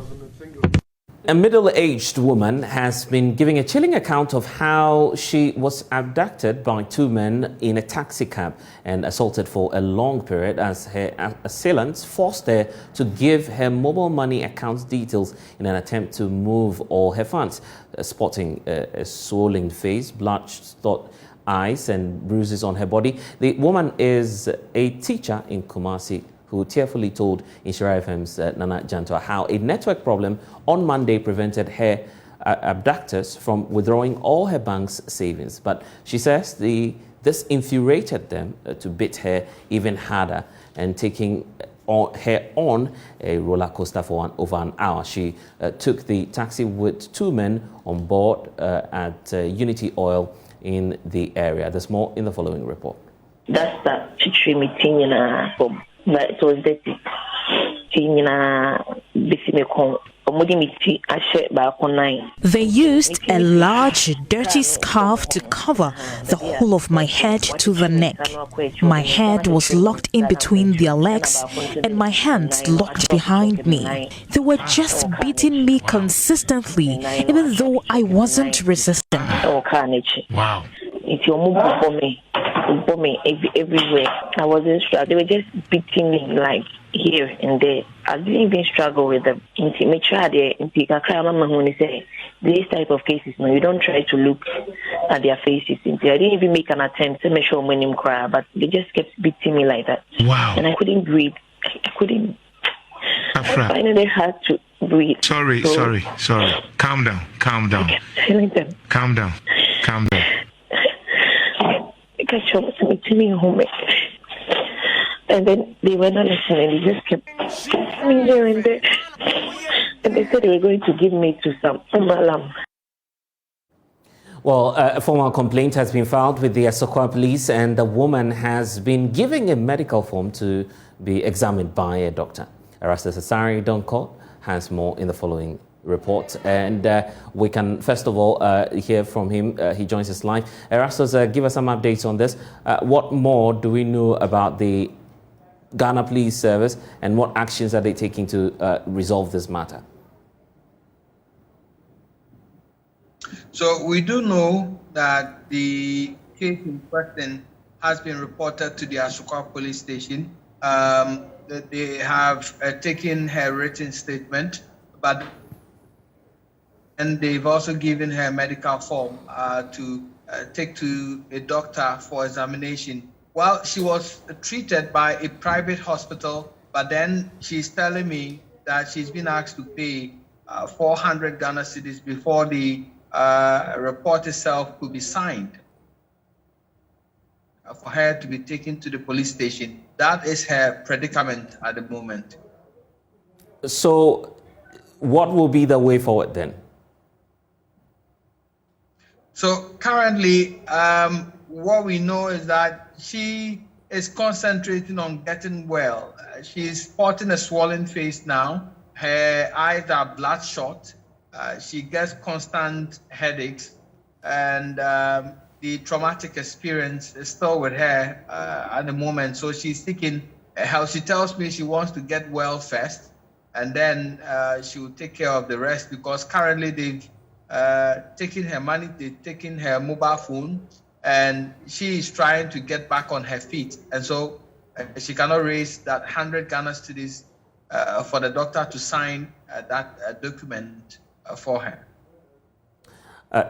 [SPEAKER 1] A middle-aged woman has been giving a chilling account of how she was abducted by two men in a taxi cab and assaulted for a long period as her assailants forced her to give her mobile money account details in an attempt to move all her funds. Spotting a swollen face, bloodshot eyes and bruises on her body, the woman is a teacher in Kumasi who tearfully told Inshira FM's Nana Jantua how a network problem on Monday prevented her abductors from withdrawing all her bank's savings. But she says this infuriated them to beat her even harder and taking her on a roller coaster for over an hour. She took the taxi with two men on board at Unity Oil in the area. There's more in the following report.
[SPEAKER 3] That's that chichi meeting but it was dirty.
[SPEAKER 7] They used a large, dirty scarf to cover the whole of my head to the neck. My head was locked in between their legs and my hands locked behind me. They were just beating me consistently, even though I wasn't resisting.
[SPEAKER 3] Wow. It's your move for me everywhere. I wasn't struggling. They were just beating me like here and there. I didn't even struggle with them. These type of cases, no, you don't try to look at their faces. I didn't even make an attempt to make sure when him cry, but they just kept beating me like that.
[SPEAKER 8] Wow.
[SPEAKER 3] And I couldn't breathe. I couldn't.
[SPEAKER 8] Afra.
[SPEAKER 3] I finally had to breathe.
[SPEAKER 8] Sorry. Calm down.
[SPEAKER 3] Telling them.
[SPEAKER 8] Calm down.
[SPEAKER 3] And then they were not listening. They just kept coming there and there. And they said they were going to give me to some umalam.
[SPEAKER 1] Well, a formal complaint has been filed with the Asokwa police, and the woman has been given a medical form to be examined by a doctor. Erastus Asari Donkor has more in the following report, and we can first of all hear from him. He joins us live. Erastus, give us some updates on this. What more do we know about the Ghana Police Service, and what actions are they taking to resolve this matter?
[SPEAKER 9] So we do know that the case in question has been reported to the Asokwa police station. That they have taken her written statement, and they've also given her a medical form to take to a doctor for examination. Well, she was treated by a private hospital, but then she's telling me that she's been asked to pay 400 Ghana cedis before the report itself could be signed for her to be taken to the police station. That is her predicament at the moment.
[SPEAKER 1] So what will be the way forward then?
[SPEAKER 9] So currently, what we know is that she is concentrating on getting well. She's sporting a swollen face now. Her eyes are bloodshot. She gets constant headaches, and the traumatic experience is still with her at the moment. So she's seeking help. She tells me she wants to get well first, and then she will take care of the rest, because currently they've taken her money, they've taken her mobile phone, and she is trying to get back on her feet. And so she cannot raise that 100 Ghana cedis for the doctor to sign that document for her.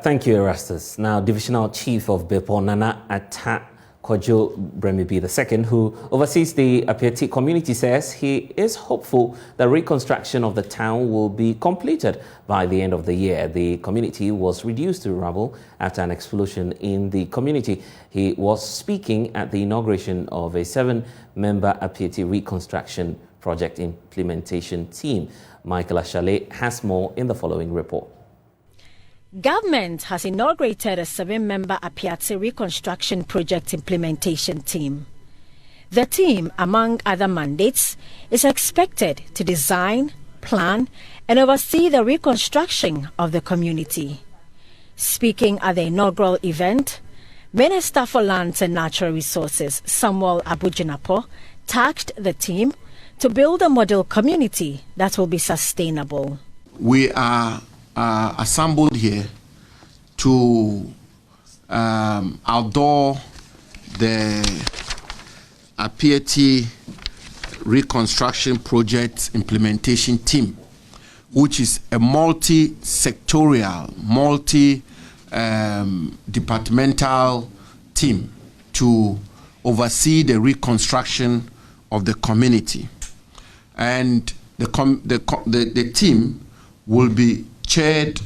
[SPEAKER 1] Thank you, Erastus. Now, Divisional Chief of Bepo, Nana Atta Kojo Bremibi II, who oversees the Apeatse community, says he is hopeful that reconstruction of the town will be completed by the end of the year. The community was reduced to rubble after an explosion in the community. He was speaking at the inauguration of a 7-member Apeatse reconstruction project implementation team. Michael Ashale has more in the following report.
[SPEAKER 7] Government has inaugurated a 7-member Apeatse reconstruction project implementation team. The team, among other mandates, is expected to design, plan, and oversee the reconstruction of the community. Speaking at the inaugural event, Minister for Lands and Natural Resources, Samuel Abujinapo, tasked the team to build a model community that will be sustainable.
[SPEAKER 8] We are assembled here to outdoor the Apeatse reconstruction project implementation team, which is a multi-sectorial, multi-departmental team to oversee the reconstruction of the community. And the team will be chaired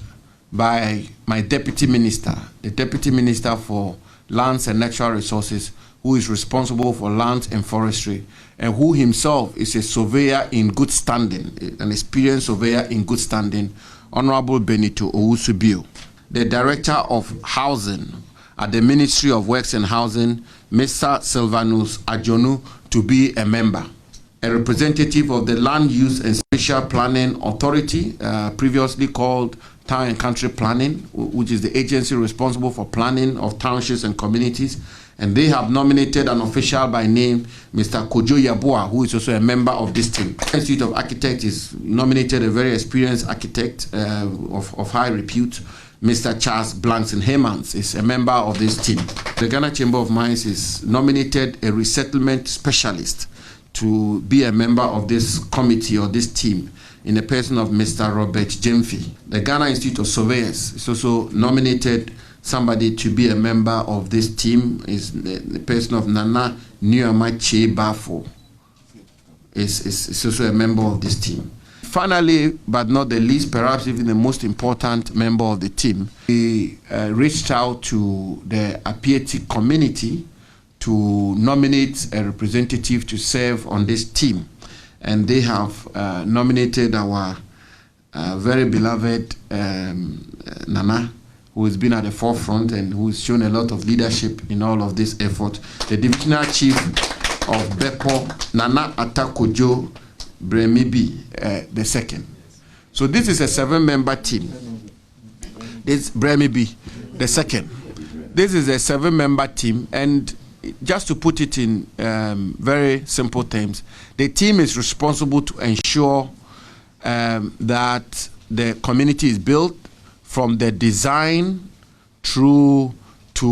[SPEAKER 8] by my deputy minister, the deputy minister for lands and natural resources, who is responsible for lands and forestry, and who himself is a surveyor in good standing, an experienced surveyor in good standing, Honorable Benito Owusu-Bio. The director of housing, at the Ministry of Works and Housing, Mr. Sylvanus Ajonu, to be a member. A representative of the Land Use and Spatial Planning Authority, previously called Town and Country Planning, which is the agency responsible for planning of townships and communities. And they have nominated an official by name, Mr. Kojo Yabua, who is also a member of this team. The Institute of Architects is nominated a very experienced architect of high repute. Mr. Charles Blankson Hemans is a member of this team. The Ghana Chamber of Mines is nominated a resettlement specialist to be a member of this committee or this team in the person of Mr. Robert Jemfi. The Ghana Institute of Surveyors is also nominated somebody to be a member of this team, is the person of Nana Nyamache Bafo is also a member of this team. Finally, but not the least, perhaps even the most important member of the team, we reached out to the Apeatse community to nominate a representative to serve on this team. And they have nominated our very beloved Nana, who has been at the forefront and who has shown a lot of leadership in all of this effort. The Divisional Chief of Beppo, Nana Atakojo Bremibi, the second. So this is a 7-member team. This Bremibi, the second. This is a 7-member team, and just to put it in very simple terms, the team is responsible to ensure that the community is built from the design through to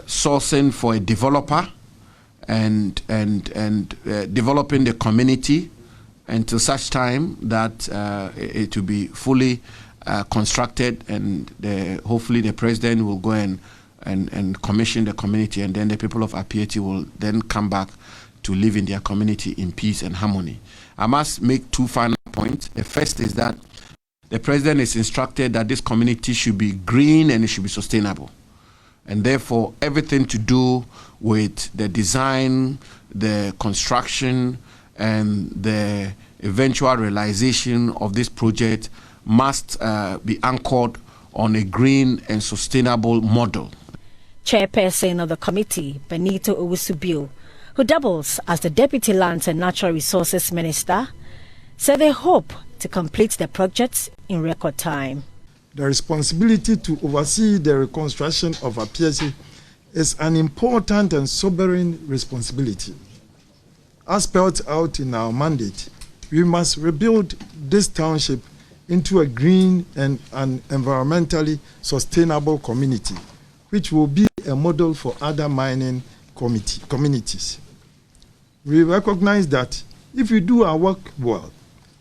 [SPEAKER 8] sourcing for a developer and developing the community until such time that it will be fully constructed, and hopefully the president will go and commission the community, and then the people of Apeatse will then come back to live in their community in peace and harmony. I must make 2 final points. The first is that the president is instructed that this community should be green and it should be sustainable. And therefore, everything to do with the design, the construction, and the eventual realization of this project must be anchored on a green and sustainable model.
[SPEAKER 7] Chairperson of the committee, Benito Owusu-Bio, who doubles as the Deputy Lands and Natural Resources Minister, said they hope to complete the projects in record time.
[SPEAKER 4] The responsibility to oversee the reconstruction of Apeatse is an important and sobering responsibility. As spelled out in our mandate, we must rebuild this township into a green and an environmentally sustainable community, which will be a model for other mining communities. We recognize that if we do our work well,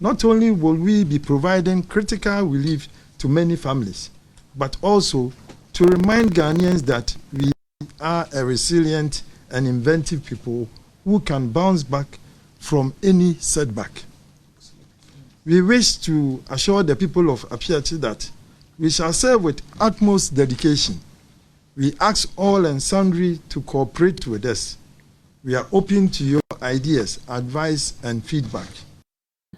[SPEAKER 4] not only will we be providing critical relief to many families, but also to remind Ghanaians that we are a resilient and inventive people who can bounce back from any setback. We wish to assure the people of Apeatse that we shall serve with utmost dedication. We ask all and sundry to cooperate with us. We are open to your ideas, advice, and feedback.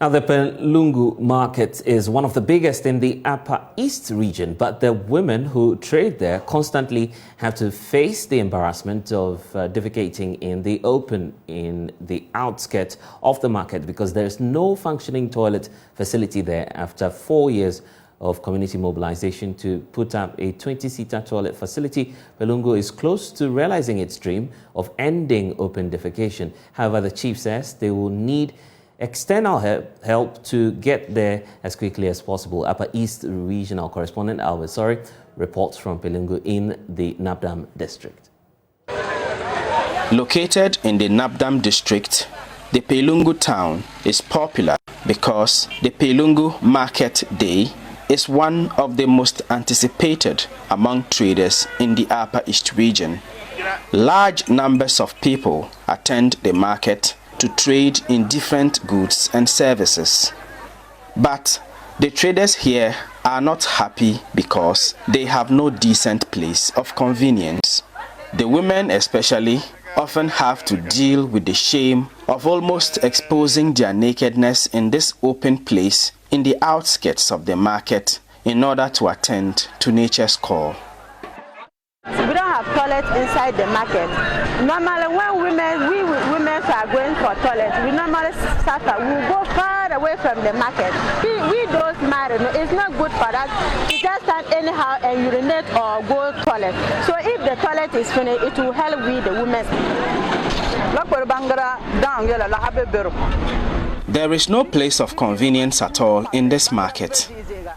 [SPEAKER 1] Now, the Pelungu market is one of the biggest in the Upper East region, but the women who trade there constantly have to face the embarrassment of defecating in the open in the outskirts of the market because there is no functioning toilet facility there after 4 years of community mobilization to put up a 20-seater toilet facility. Pelungu is close to realizing its dream of ending open defecation. However, the chief says they will need external help to get there as quickly as possible. Upper East Regional Correspondent Albert Sori reports from Pelungu in the Nabdam district.
[SPEAKER 10] Located in the Nabdam district, the Pelungu town is popular because the Pelungu Market Day is one of the most anticipated among traders in the Upper East region. Large numbers of people attend the market to trade in different goods and services. But the traders here are not happy because they have no decent place of convenience. The women especially often have to deal with the shame of almost exposing their nakedness in this open place in the outskirts of the market in order to attend to nature's call.
[SPEAKER 11] We don't have toilets inside the market. Normally, when women are going for toilets, we normally suffer. We go far away from the market. We those married, it's not good for us to just stand anyhow and urinate or go toilet. So if the toilet is finished, it will help with the women.
[SPEAKER 10] There is no place of convenience at all in this market.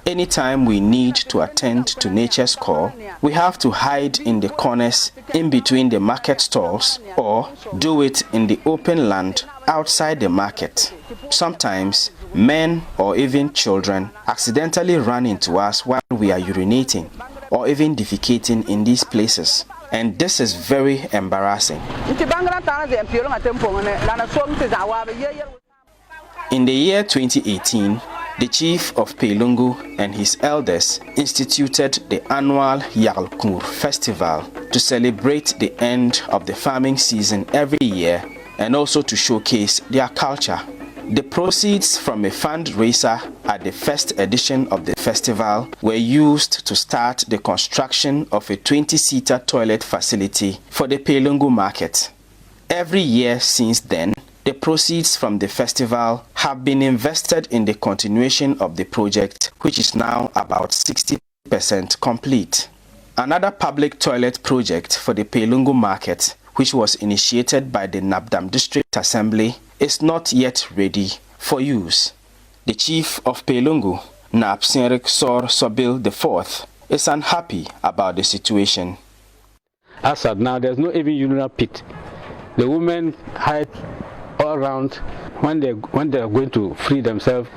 [SPEAKER 10] Anytime we need to attend to nature's call, we have to hide in the corners in between the market stalls or do it in the open land outside the market. Sometimes, men or even children accidentally run into us while we are urinating or even defecating in these places. And this is very embarrassing. In the year 2018, the chief of Pelungu and his elders instituted the annual Yalkur Festival to celebrate the end of the farming season every year and also to showcase their culture. The proceeds from a fundraiser at the first edition of the festival were used to start the construction of a 20-seater toilet facility for the Pelungu market. Every year since then, the proceeds from the festival have been invested in the continuation of the project, which is now about 60% complete. Another public toilet project for the Pelungu market, which was initiated by the Nabdam District Assembly, is not yet ready for use. The chief of Pelungu, Napsinrik Sor Sobil IV, is unhappy about the situation.
[SPEAKER 12] As of now, there's no even urinal pit. The women hide all around. When they're going to free themselves,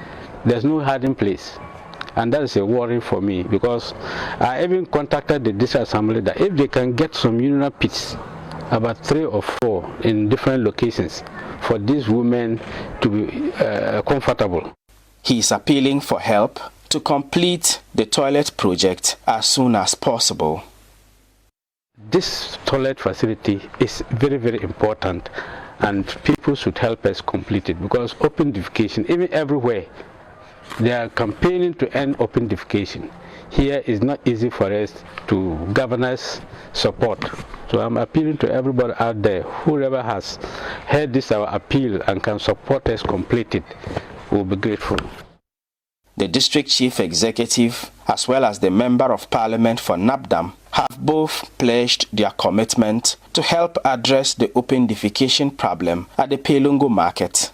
[SPEAKER 12] there's no hiding place. And that is a worry for me, because I even contacted the district assembly that if they can get some urinal pits, about 3 or 4 in different locations, for these women to be comfortable.
[SPEAKER 10] He is appealing for help to complete the toilet project as soon as possible.
[SPEAKER 12] This toilet facility is very, very important, and people should help us complete it, because open defecation, even everywhere, they are campaigning to end open defecation. Here is not easy for us to governors support. So I'm appealing to everybody out there, whoever has heard this our appeal and can support us complete it, we'll be grateful.
[SPEAKER 10] The district chief executive, as well as the member of parliament for Nabdam, have both pledged their commitment to help address the open defecation problem at the Pelungu market.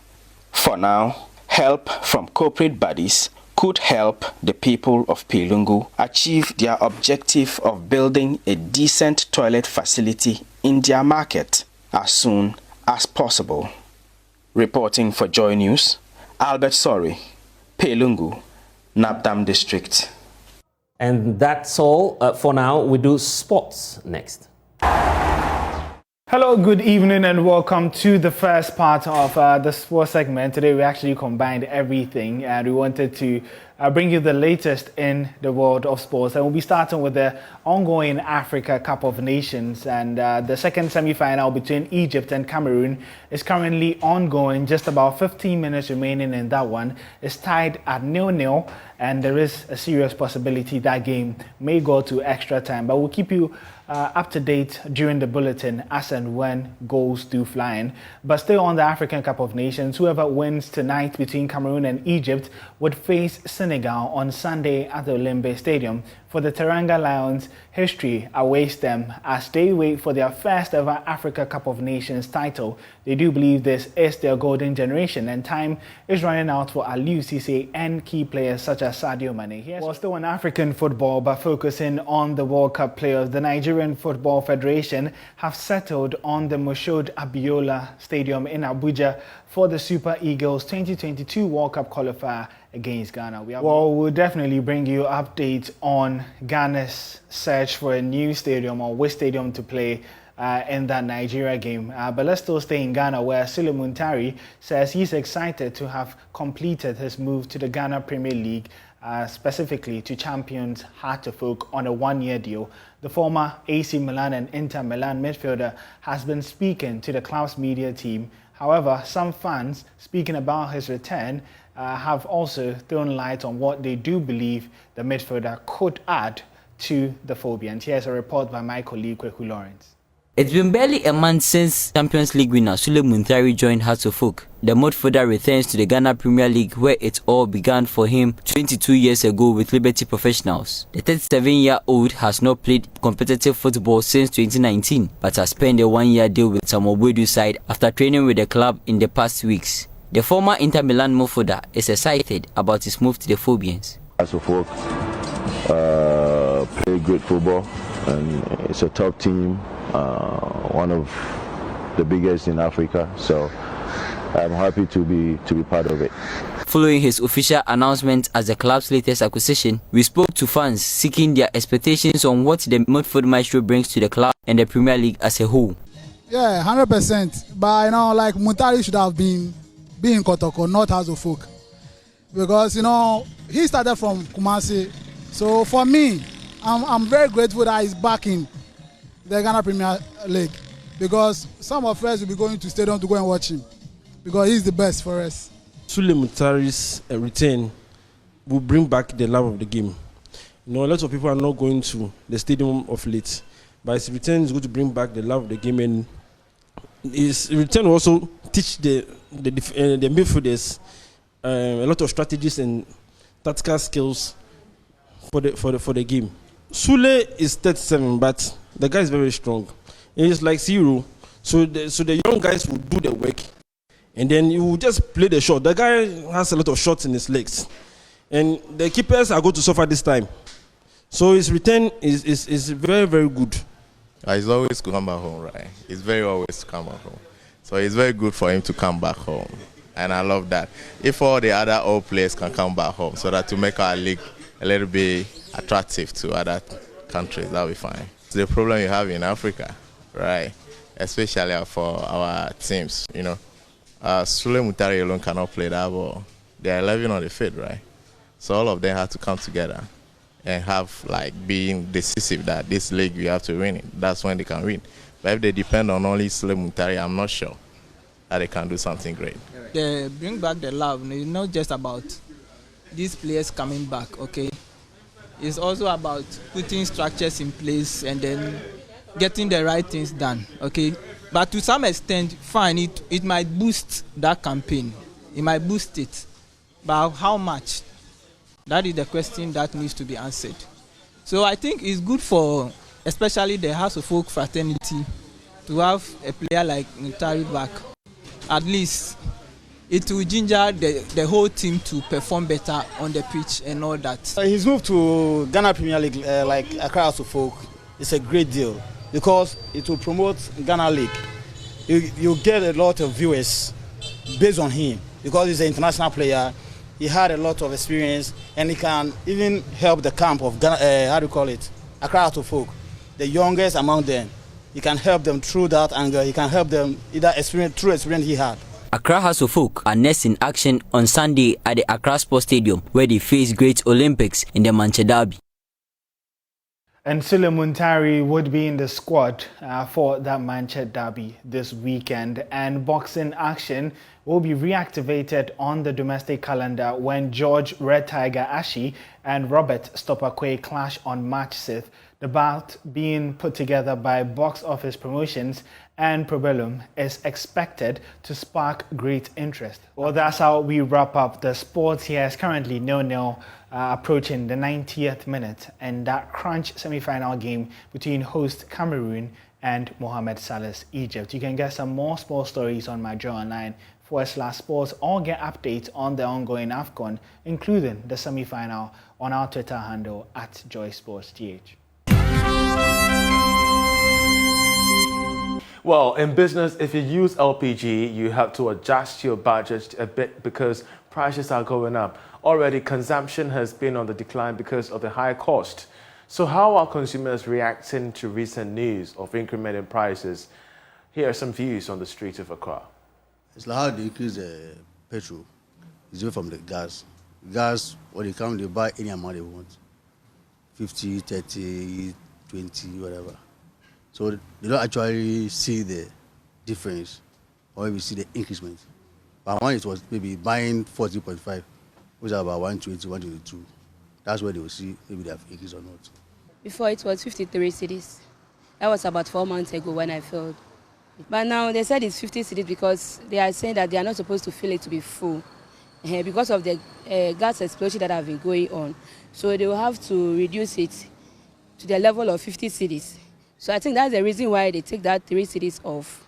[SPEAKER 10] For now, help from corporate bodies could help the people of Pelungu achieve their objective of building a decent toilet facility in their market as soon as possible. Reporting for Joy News, Albert Sori, Pelungu, Nabdam District.
[SPEAKER 1] And that's all for now. We do sports next.
[SPEAKER 13] Hello, good evening and welcome to the first part of the sports segment. Today we actually combined everything and we wanted to bring you the latest in the world of sports. And we'll be starting with the ongoing Africa Cup of Nations, and the second semi-final between Egypt and Cameroon is currently ongoing. Just about 15 minutes remaining in that one. It's tied at 0-0 and there is a serious possibility that game may go to extra time, but we'll keep you up to date during the bulletin as and when goals do fly in. But still on the African Cup of Nations, whoever wins tonight between Cameroon and Egypt would face Senegal on Sunday at the Olembe Stadium. For the Teranga Lions, history awaits them as they wait for their first ever Africa Cup of Nations title. They do believe this is their golden generation, and time is running out for Aliou Cisse and key players such as Sadio Mane. Well, still on African football, but focusing on the World Cup players, the Nigerian Football Federation have settled on the Moshood Abiola Stadium in Abuja for the Super Eagles 2022 World Cup qualifier against Ghana. We'll definitely bring you updates on Ghana's search for a new stadium or which stadium to play in that Nigeria game. But let's still stay in Ghana, where Sule Muntari says he's excited to have completed his move to the Ghana Premier League, specifically to champions Heart of Oak on a one-year deal. The former AC Milan and Inter Milan midfielder has been speaking to the club's media team. However, some fans speaking about his return have also thrown light on what they do believe the midfielder could add to the Phobians. Here's a report by my colleague Kweku Lawrence.
[SPEAKER 5] It's been barely a month since Champions League winner Sule Muntari joined Hearts of Oak. The midfielder returns to the Ghana Premier League, where it all began for him 22 years ago with Liberty Professionals. The 37-year-old has not played competitive football since 2019, but has spent a one-year deal with Samuel Boydu's side after training with the club in the past weeks. The former Inter Milan midfielder is excited about his move to the Phobians.
[SPEAKER 15] Hearts of Oak play great football, and it's a top team. One of the biggest in Africa, so I'm happy to be part of it.
[SPEAKER 5] Following his official announcement as the club's latest acquisition, we spoke to fans seeking their expectations on what the midfield maestro brings to the club and the Premier League as a whole.
[SPEAKER 16] Yeah, 100%. But like Muntari should have been in Kotoko, not Hearts of Oak, because he started from Kumasi. So for me, I'm very grateful that he's back in the Ghana Premier League, because some of us will be going to stadium to go and watch him, because he's the best for us.
[SPEAKER 17] Sule Muntari's return will bring back the love of the game. A lot of people are not going to the stadium of late, but his return is going to bring back the love of the game, and his return will also teach the midfielders a lot of strategies and tactical skills for the game. Sule is 37, but the guy is very strong. He's like zero, so the young guys will do the work, and then you will just play the shot. The guy has a lot of shots in his legs, and the keepers are going to suffer this time. So his return is very, very good.
[SPEAKER 25] He's always to come back home, right? He's very always to come back home. So it's very good for him to come back home, and I love that. If all the other old players can come back home, so that to make our league a little bit attractive to other countries, that'll be fine. It's the problem you have in Africa, right? Especially for our teams, Sule Muntari alone cannot play that ball. They are 11 on the field, right? So all of them have to come together and have being decisive that this league we have to win it. That's when they can win. But if they depend on only Sule Muntari, I'm not sure that they can do something great.
[SPEAKER 26] They bring back the love. It's not just about these players coming back, okay? It's also about putting structures in place and then getting the right things done, okay? But to some extent, fine, it might boost that campaign. It might boost it. But how much? That is the question that needs to be answered. So I think it's good for, especially the Hearts of Oak fraternity, to have a player like Muntari back. At least it will ginger the whole team to perform better on the pitch and all that.
[SPEAKER 27] His move to Ghana Premier League, like Accra Hearts of Oak, is a great deal because it will promote Ghana League. You get a lot of viewers based on him because he's an international player. He had a lot of experience, and he can even help the camp of Ghana, Accra Hearts of Oak, the youngest among them. He can help them through that, and he can help them through experience he had.
[SPEAKER 5] Accra Hearts of Oak are next in action on Sunday at the Accra Sports Stadium, where they face Great Olympics in the Manchester Derby.
[SPEAKER 13] And Sule Muntari would be in the squad for that Manchester Derby this weekend. And boxing action will be reactivated on the domestic calendar when George Red Tiger Ashi and Robert Stopakwe clash on March 6th. The bout being put together by Box Office Promotions and Probellum is expected to spark great interest. Well, that's how we wrap up the sports here. It's currently 0-0 approaching the 90th minute, and that crunch semi-final game between host Cameroon and Mohamed Salah's Egypt. You can get some more sports stories on my Joy Online /sports, or get updates on the ongoing AFCON, including the semi-final, on our Twitter handle @JoySportsTH.
[SPEAKER 14] Well, in business, if you use LPG, you have to adjust your budget a bit because prices are going up. Already, consumption has been on the decline because of the high cost. So how are consumers reacting to recent news of incrementing prices? Here are some views on the streets of Accra.
[SPEAKER 28] It's like how they increase the petrol. It's away from the gas. Gas, when they come, they buy any amount they want. 50, 30, 20, whatever. So they don't actually see the difference or maybe see the increment. But when it was maybe buying 40.5, which is about 120, 122, that's where they will see maybe they have increased or not.
[SPEAKER 2] Before it was 53 cedis. That was about 4 months ago when I filled. But now they said it's 50 cedis because they are saying that they are not supposed to fill it to be full because of the gas explosion that have been going on. So they will have to reduce it to the level of 50 cedis. So I think that's the reason why they take that 3 cedis off.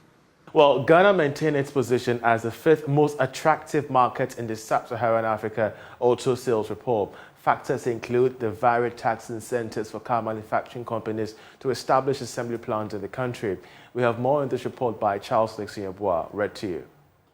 [SPEAKER 14] Well, Ghana maintained its position as the 5th most attractive market in the sub-Saharan Africa auto sales report. Factors include the varied tax incentives for car manufacturing companies to establish assembly plants in the country. We have more in this report by Charles Nixon-Yabua, read to you.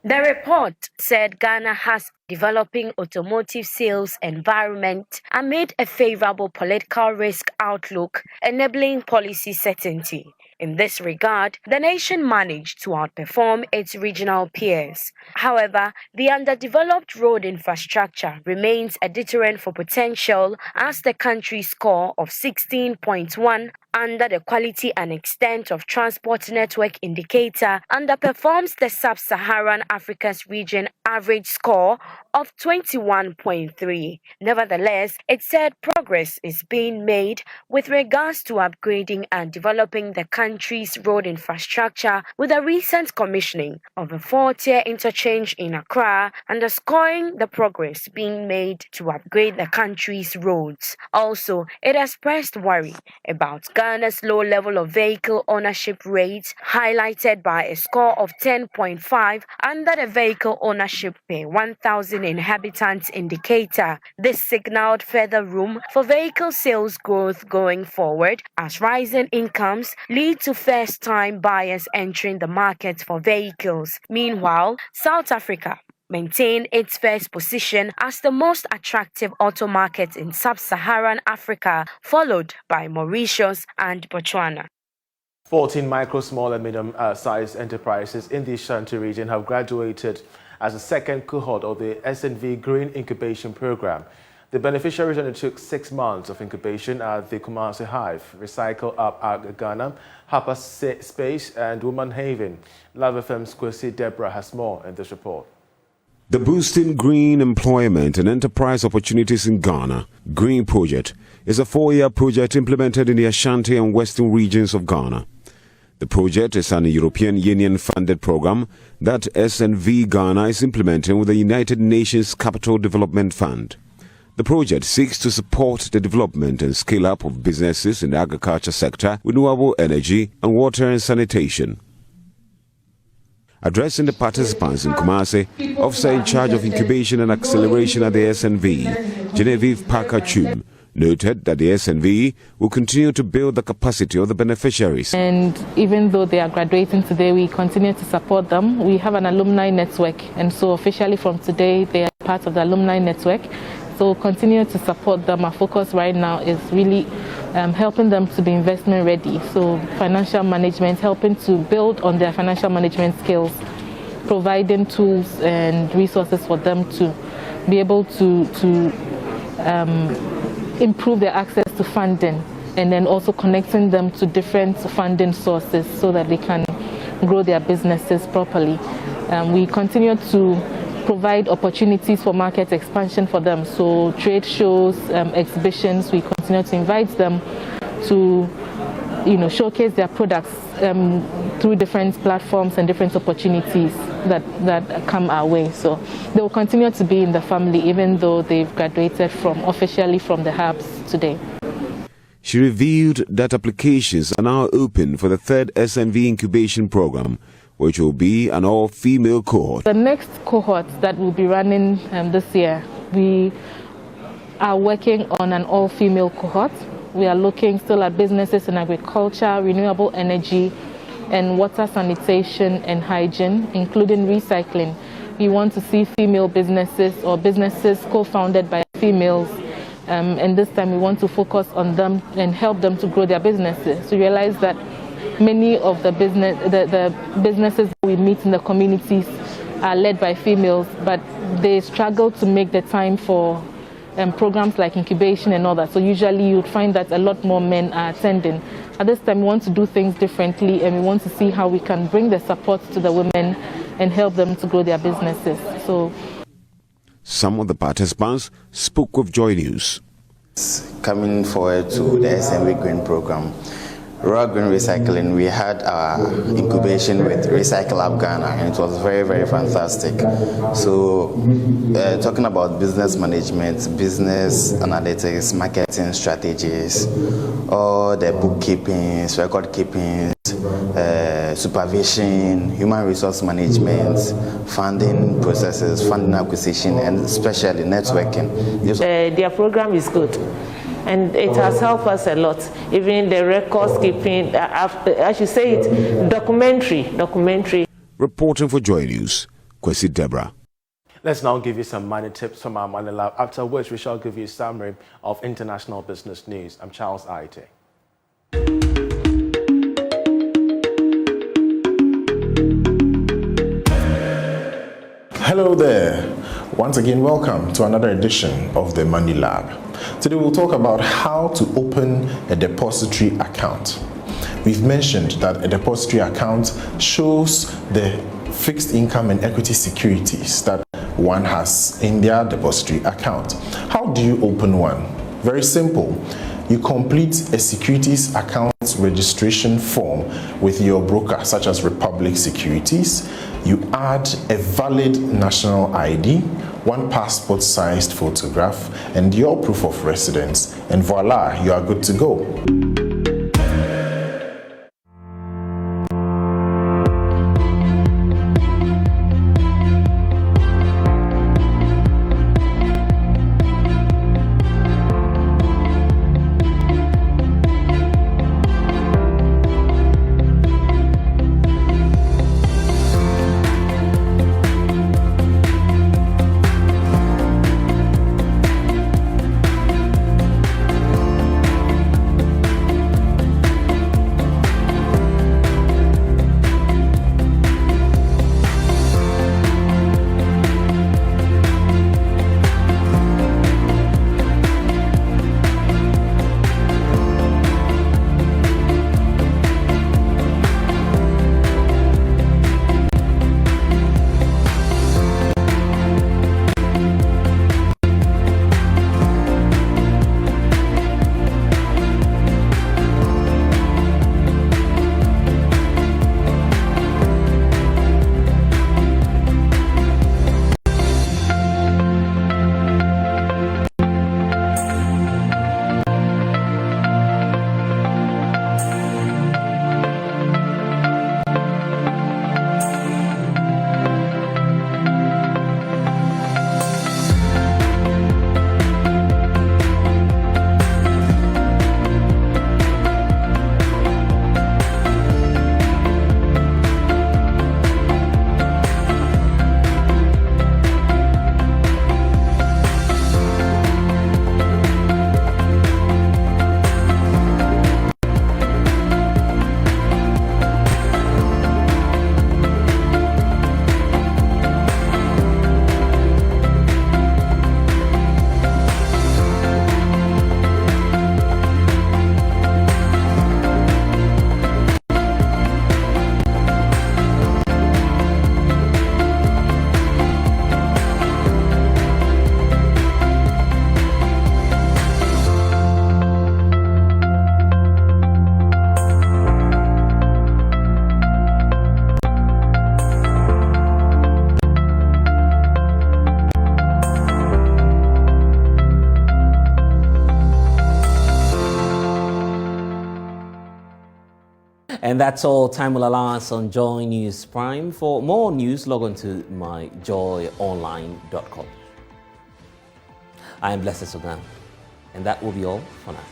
[SPEAKER 6] The report said Ghana has developing automotive sales environment amid a favorable political risk outlook, enabling policy certainty. In this regard, the nation managed to outperform its regional peers. However, the underdeveloped road infrastructure remains a deterrent for potential, as the country's score of 16.1 under the quality and extent of transport network indicator underperforms the sub-Saharan Africa's region average score of 21.3. Nevertheless, it said progress is being made with regards to upgrading and developing the country's road infrastructure, with a recent commissioning of a 4-tier interchange in Accra, underscoring the progress being made to upgrade the country's roads. Also, it expressed worry about Ghana's low level of vehicle ownership rate, highlighted by a score of 10.5 under the vehicle ownership per 1,000 inhabitants indicator. This signaled further room for vehicle sales growth going forward, as rising incomes lead to first-time buyers entering the market for vehicles. Meanwhile, South Africa maintained its first position as the most attractive auto market in sub-Saharan Africa, followed by Mauritius and Botswana.
[SPEAKER 14] 14 micro, small and medium-sized enterprises in the Ashanti region have graduated as the second cohort of the SNV Green Incubation Program. The beneficiaries undertook 6 months of incubation at the Kumasi Hive, Recycle Up Ag Ghana, Hapa Space and Woman Haven. Love FM's Kwesi Deborah has more in this report.
[SPEAKER 18] The Boosting Green Employment and Enterprise Opportunities in Ghana Green Project is a 4-year project implemented in the Ashanti and Western regions of Ghana. The project is an European Union-funded program that SNV Ghana is implementing with the United Nations Capital Development Fund. The project seeks to support the development and scale-up of businesses in the agriculture sector, renewable energy, and water and sanitation. Addressing the participants in Kumasi, officer in charge of incubation and acceleration at the SNV, Genevieve Parker-Chum, noted that the SNV will continue to build the capacity of the beneficiaries.
[SPEAKER 19] And even though they are graduating today, we continue to support them. We have an alumni network, and so officially from today, they are part of the alumni network. So continue to support them. Our focus right now is really helping them to be investment ready. So financial management, helping to build on their financial management skills, providing tools and resources for them to be able to improve their access to funding, and then also connecting them to different funding sources so that they can grow their businesses properly. We continue to provide opportunities for market expansion for them. So trade shows, exhibitions, we continue to invite them to showcase their products through different platforms and different opportunities that come our way. So they will continue to be in the family even though they've graduated officially from the hubs today.
[SPEAKER 18] She revealed that applications are now open for the 3rd SNV incubation program, which will be an all-female cohort.
[SPEAKER 19] The next cohort that will be running this year, we are working on an all-female cohort. We are looking still at businesses in agriculture, renewable energy, and water sanitation and hygiene, including recycling. We want to see female businesses or businesses co-founded by females, and this time we want to focus on them and help them to grow their businesses. We realize that many of the businesses we meet in the communities are led by females, but they struggle to make the time for programs like incubation and all that. So usually you'd find that a lot more men are attending. At this time we want to do things differently, and we want to see how we can bring the support to the women and help them to grow their businesses. So
[SPEAKER 18] some of the participants spoke with Joy News.
[SPEAKER 3] Coming forward to the SMB Green Program, Rural Green Recycling, we had our incubation with Recycle Up Ghana, and it was very, very fantastic. So, talking about business management, business analytics, marketing strategies, all the bookkeeping, record keeping, supervision, human resource management, funding processes, funding acquisition, and especially networking.
[SPEAKER 8] Their program is good, and it has helped us a lot. Even the records keeping, I should say it, documentary.
[SPEAKER 18] Reporting for Joy News, Kwesi Deborah.
[SPEAKER 14] Let's now give you some money tips from our Money Lab, after which we shall give you a summary of international business news. I'm Charles Aite.
[SPEAKER 9] Hello there. Once again, welcome to another edition of the Money Lab. Today we'll talk about how to open a depository account. We've mentioned that a depository account shows the fixed income and equity securities that one has in their depository account. How do you open one? Very simple. You complete a securities account registration form with your broker, such as Republic Securities. You add a valid national ID, one passport-sized photograph, and your proof of residence, and voila, you are good to go.
[SPEAKER 1] And that's all time will allow us on Joy News Prime. For more news, log on to myjoyonline.com. I am Blessed Sugan, and that will be all for now.